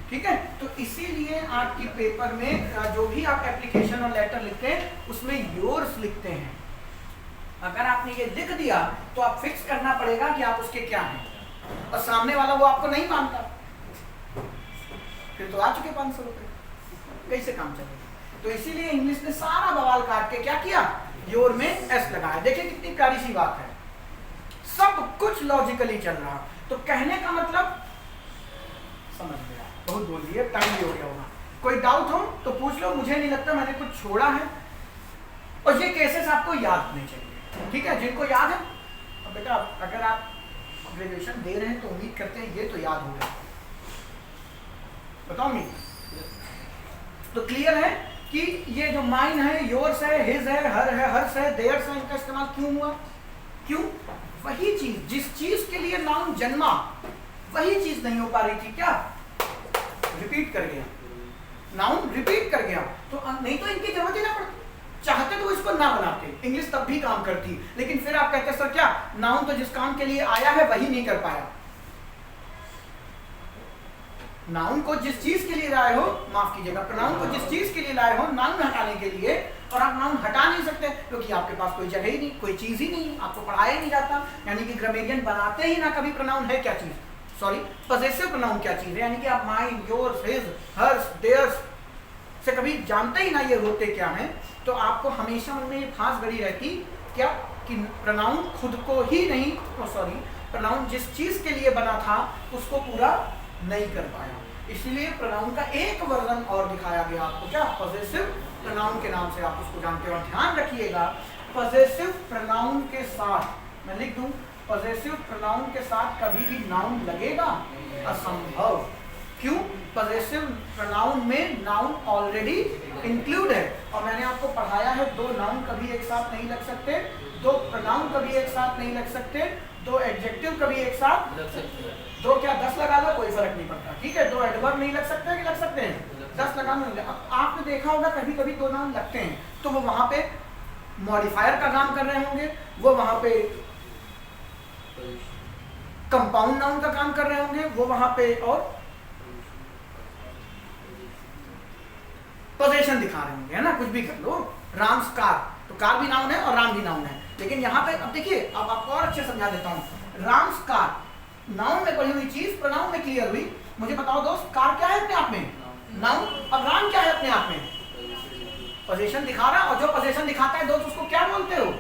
ठीक है? तो इसीलिए आपकी पेपर में जो भी आप एप्लीकेशन और लेटर लिखते हैं उसमें योर्स लिखते हैं। अगर आपने ये लिख दिया तो आप फिक्स करना पड़ेगा कि आप उसके क्या हैं, और सामने वाला वो आपको नहीं मानता फिर तो आ चुके 500 रुपए, कैसे काम चलेगा? तो इसीलिए इंग्लिश ने सारा बवाल काट के क्या किया? योर में एस लगाया। देखिए कितनी प्यारी सी बात है, सब कुछ लॉजिकली चल रहा। तो कहने का मतलब समझ गया, बहुत बोल दिए, टाइम भी हो गया होगा। कोई डाउट हो तो पूछ लो, मुझे नहीं लगता मैंने कुछ छोड़ा है। और ये केसेस आपको याद होने चाहिए, ठीक है? जिनको याद है, अब बेटा अगर आप ग्रेजुएशन दे रहे हैं तो उम्मीद करते हैं ये तो याद हो गया। बताओ मी। तो क्लियर है कि ये जो माइन है, योर्स है, हिज है, हर्स है, देयर्स है, इनका इस्तेमाल क्यों हुआ? क्यों? वही चीज जिस चीज के लिए नाउन जन्मा वही चीज नहीं हो पा रही थी, क्या रिपीट कर गया, नाउन रिपीट कर गया। तो नहीं तो इनकी जरूरत ही ना पड़ती, चाहते तो वो इसको ना बनाते, इंग्लिश तब भी काम करती। लेकिन फिर आप कहते सर क्या नाउन तो जिस काम के लिए आया है वही नहीं कर पाया। नाउन को जिस चीज के लिए लाए हो, माफ कीजिएगा, प्रोनाउन को जिस चीज के लिए लाए हो नाउन हटाने के लिए, और आप नाउन हटा नहीं सकते क्योंकि आपके पास कोई जगह ही नहीं, कोई चीज ही नहीं, आपको पढ़ाया ही नहीं जाता। यानी कि ग्रामेरियन बनाते ही ना कभी प्रोनाउन है क्या चीज, सॉरी पजेसिव प्रोनाउन क्या चीज है। यानी कि आप mine, yours, his, hers, theirs से कभी जानते ही ना ये होते क्या हैं। तो आपको हमेशा उनमें ये खास गड़ी रहती क्या कि प्रोनाउन खुद को ही नहीं, सॉरी प्रोनाउन जिस चीज के लिए बना था उसको पूरा नहीं कर पाया। इसलिए प्रोनाउन का एक वर्जन और दिखाया गया आपको, क्या पजेसिव प्रोनाउन के नाम से आप उसको जानते हो। ध्यान रखिएगा पजेसिव प्रोनाउन के साथ, मैं लिख दूं पजेसिव प्रोनाउन के साथ कभी भी नाउन लगेगा असंभव। क्यों? पजेसिव प्रोनाउन में नाउन ऑलरेडी इंक्लूड है। और मैंने आपको पढ़ाया है दो नाउन कभी एक साथ नहीं लग सकते, दो प्रोनाउन कभी एक साथ नहीं लग सकते, दो एडजेक्टिव कभी एक साथ लग सकते हैं। दो क्या 10 लगा लो कोई फर्क नहीं पड़ता, ठीक है। दो एडवर्ब नहीं लग सकते कि लग सकते हैं, 10 लगाना। अब आपने देखा होगा कभी कभी दो नाउन लगते हैं तो वो वहां पे मॉडिफायर का काम कर रहे होंगे, वो वहां पे कंपाउंड नाउन का काम कर रहे होंगे, वो वहां पे और पोजीशन दिखा रहे होंगे, है ना। कुछ भी कर लो, राम्स कार, तो कार भी नाउन है और राम भी नाउन है। लेकिन यहाँ पे अब देखिए, अब आपको और अच्छे समझा देता हूँ। राम्स कार नाउन में पढ़ी हुई चीज प्रोनाउन में क्लियर हुई। मुझे बताओ दोस्त, कार क्या है अपने आप में? नाउन। अब राम क्या है अपने आप में? पोजीशन दिखा रहा है, और जो पोजीशन दिखाता है दोस्त उसको क्या बोलते हो?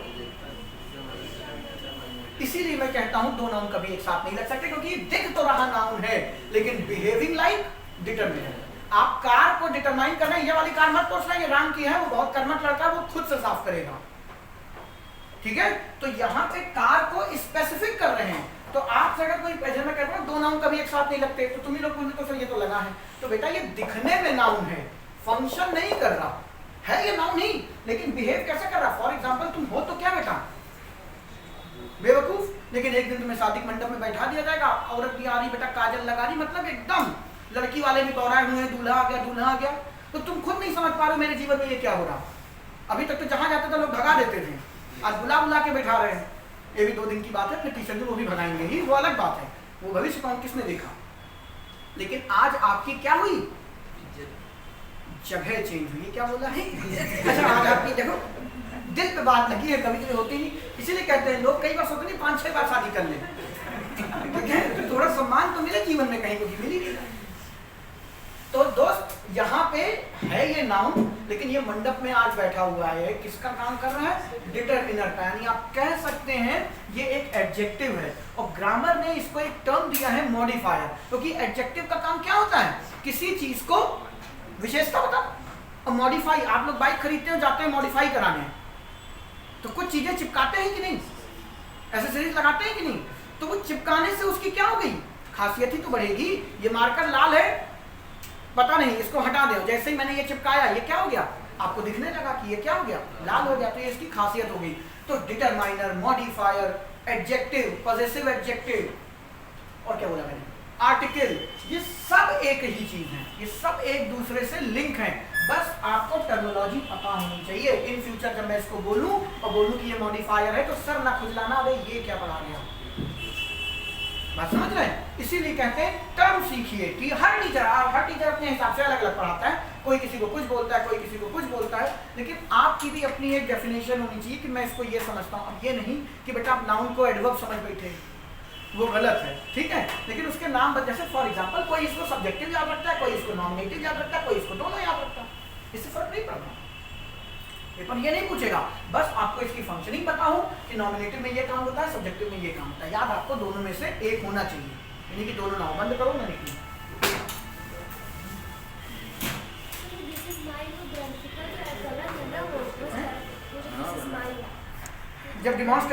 इसीलिए मैं कहता हूं दो नाउन कभी एक साथ नहीं लग सकते, क्योंकि दिख तो रहा नाउन है लेकिन बिहेविंग लाइक डिटरमिनेंट। आप कार को डिटरमाइन कर रहे हैं, ये वाली कार मत पूछना ये राम की है, वो बहुत कर्मठ लड़का है, वो खुद से साफ करेगा, ठीक है। तो यहाँ पे कार को स्पेसिफिक कर रहे हैं। तो आपसे अगर कोई प्रेजेंट में कहते हैं दो नाउन कभी एक साथ नहीं लगते, तो तुम ही लोग बोलते तो सर ये तो लगा है। तो बेटा ये दिखने में नाउन है, फंक्शन नहीं कर रहा है, ये नाउन ही, लेकिन बिहेव कैसे कर रहा। फॉर एग्जाम्पल तुम हो तो क्या बेटा बेवकूफ, लेकिन एक दिन तुम्हें शादी मंडप में बैठा दिया जाएगा, औरत भी आ रही, बेटा काजल लगा रही, मतलब एकदम लड़की वाले भी बौराए हुए हैं, दूल्हा आ गया, दूल्हा आ गया, तो तुम खुद नहीं समझ पा रहे हो मेरे जीवन में ये क्या हो रहा। अभी तक तो जहां जाते थे लोग भगा देते थे, आज बुला बुला के बैठा रहे हैं। ये भी 2 दिन की बात है, फिर तीसरे दिन वो भी भगाएंगे ही, वो अलग बात है, वो भविष्य कौन किसने देखा। लेकिन आज आपकी क्या हुई, जगह चेंज हुई। क्या बोला है? अच्छा आज आपकी देखो दिल पे बात लगी है, कभी कभी होती नहीं, इसीलिए कहते हैं लोग कई बार सोचते नहीं 5-6 बार शादी कर ले, तो थोड़ा सम्मान तो मिले जीवन में, कहीं को भी मिली नहीं। तो दोस्त यहाँ पे है ये नाउन, लेकिन ये मंडप में आज बैठा हुआ है, किसका काम कर रहा है? डिटरमिनर का। यानी आप कह सकते हैं ये एक एडजेक्टिव है, और ग्रामर ने इसको एक टर्म दिया है मॉडिफायर, क्योंकि एडजेक्टिव का काम क्या होता है? किसी चीज को विशेषता बता और मॉडिफाई। आप लोग बाइक खरीदते हो, जाते हैं मॉडिफाई कराने, तो कुछ चीजें चिपकाते हैं कि नहीं, एसेसरीज लगाते हैं कि नहीं, तो वो चिपकाने से उसकी क्या हो गई, खासियत ही तो बढ़ेगी। ये मार्कर लाल है, पता नहीं, इसको हटा दो, जैसे ही मैंने ये चिपकाया ये क्या हो गया, आपको दिखने लगा कि ये क्या हो गया, लाल हो गया, तो ये इसकी खासियत हो गई। तो determiner, modifier, adjective, possessive adjective, और क्या बोला मैंने, आर्टिकल, ये सब एक ही चीज है, ये सब एक दूसरे से लिंक है। बस आपको टर्मिनोलॉजी पता होनी चाहिए। इन फ्यूचर जब मैं इसको बोलूं और बोलूं कि ये मॉडिफायर है, तो सर ना खुजलाना, अरे ये क्या पढ़ा गया, बात समझ रहे हैं। इसीलिए कहते हैं टर्म सीखिए, कि हर टीचर अपने हिसाब से अलग अलग पढ़ाता है, कोई किसी को कुछ बोलता है, कोई किसी को कुछ बोलता है, लेकिन आपकी भी अपनी एक डेफिनेशन होनी चाहिए कि मैं इसको ये समझता हूँ। अब ये नहीं कि बेटा आप नाउन को एडवर्ब समझ बैठे, वो गलत है, ठीक है। लेकिन उसके नाम बदले, जैसे फॉर एग्जांपल कोई इसको सब्जेक्टिव याद रखता है, कोई इसको नॉमिनेटिव याद रखता है, कोई इसको दोनों याद रखता है, इससे फर्क नहीं पड़ता। पेपर ये नहीं पूछेगा, बस आपको इसकी फंक्शनिंग पता हो कि नॉमिनेटिव में ये काम होता है, सब्जेक्टिव में ये काम होता है, याद आपको दोनों में से एक होना चाहिए, यानी कि दोनों ना हो। बंद करो, मैं लिखूं। जब डिमॉन्स्ट्रेट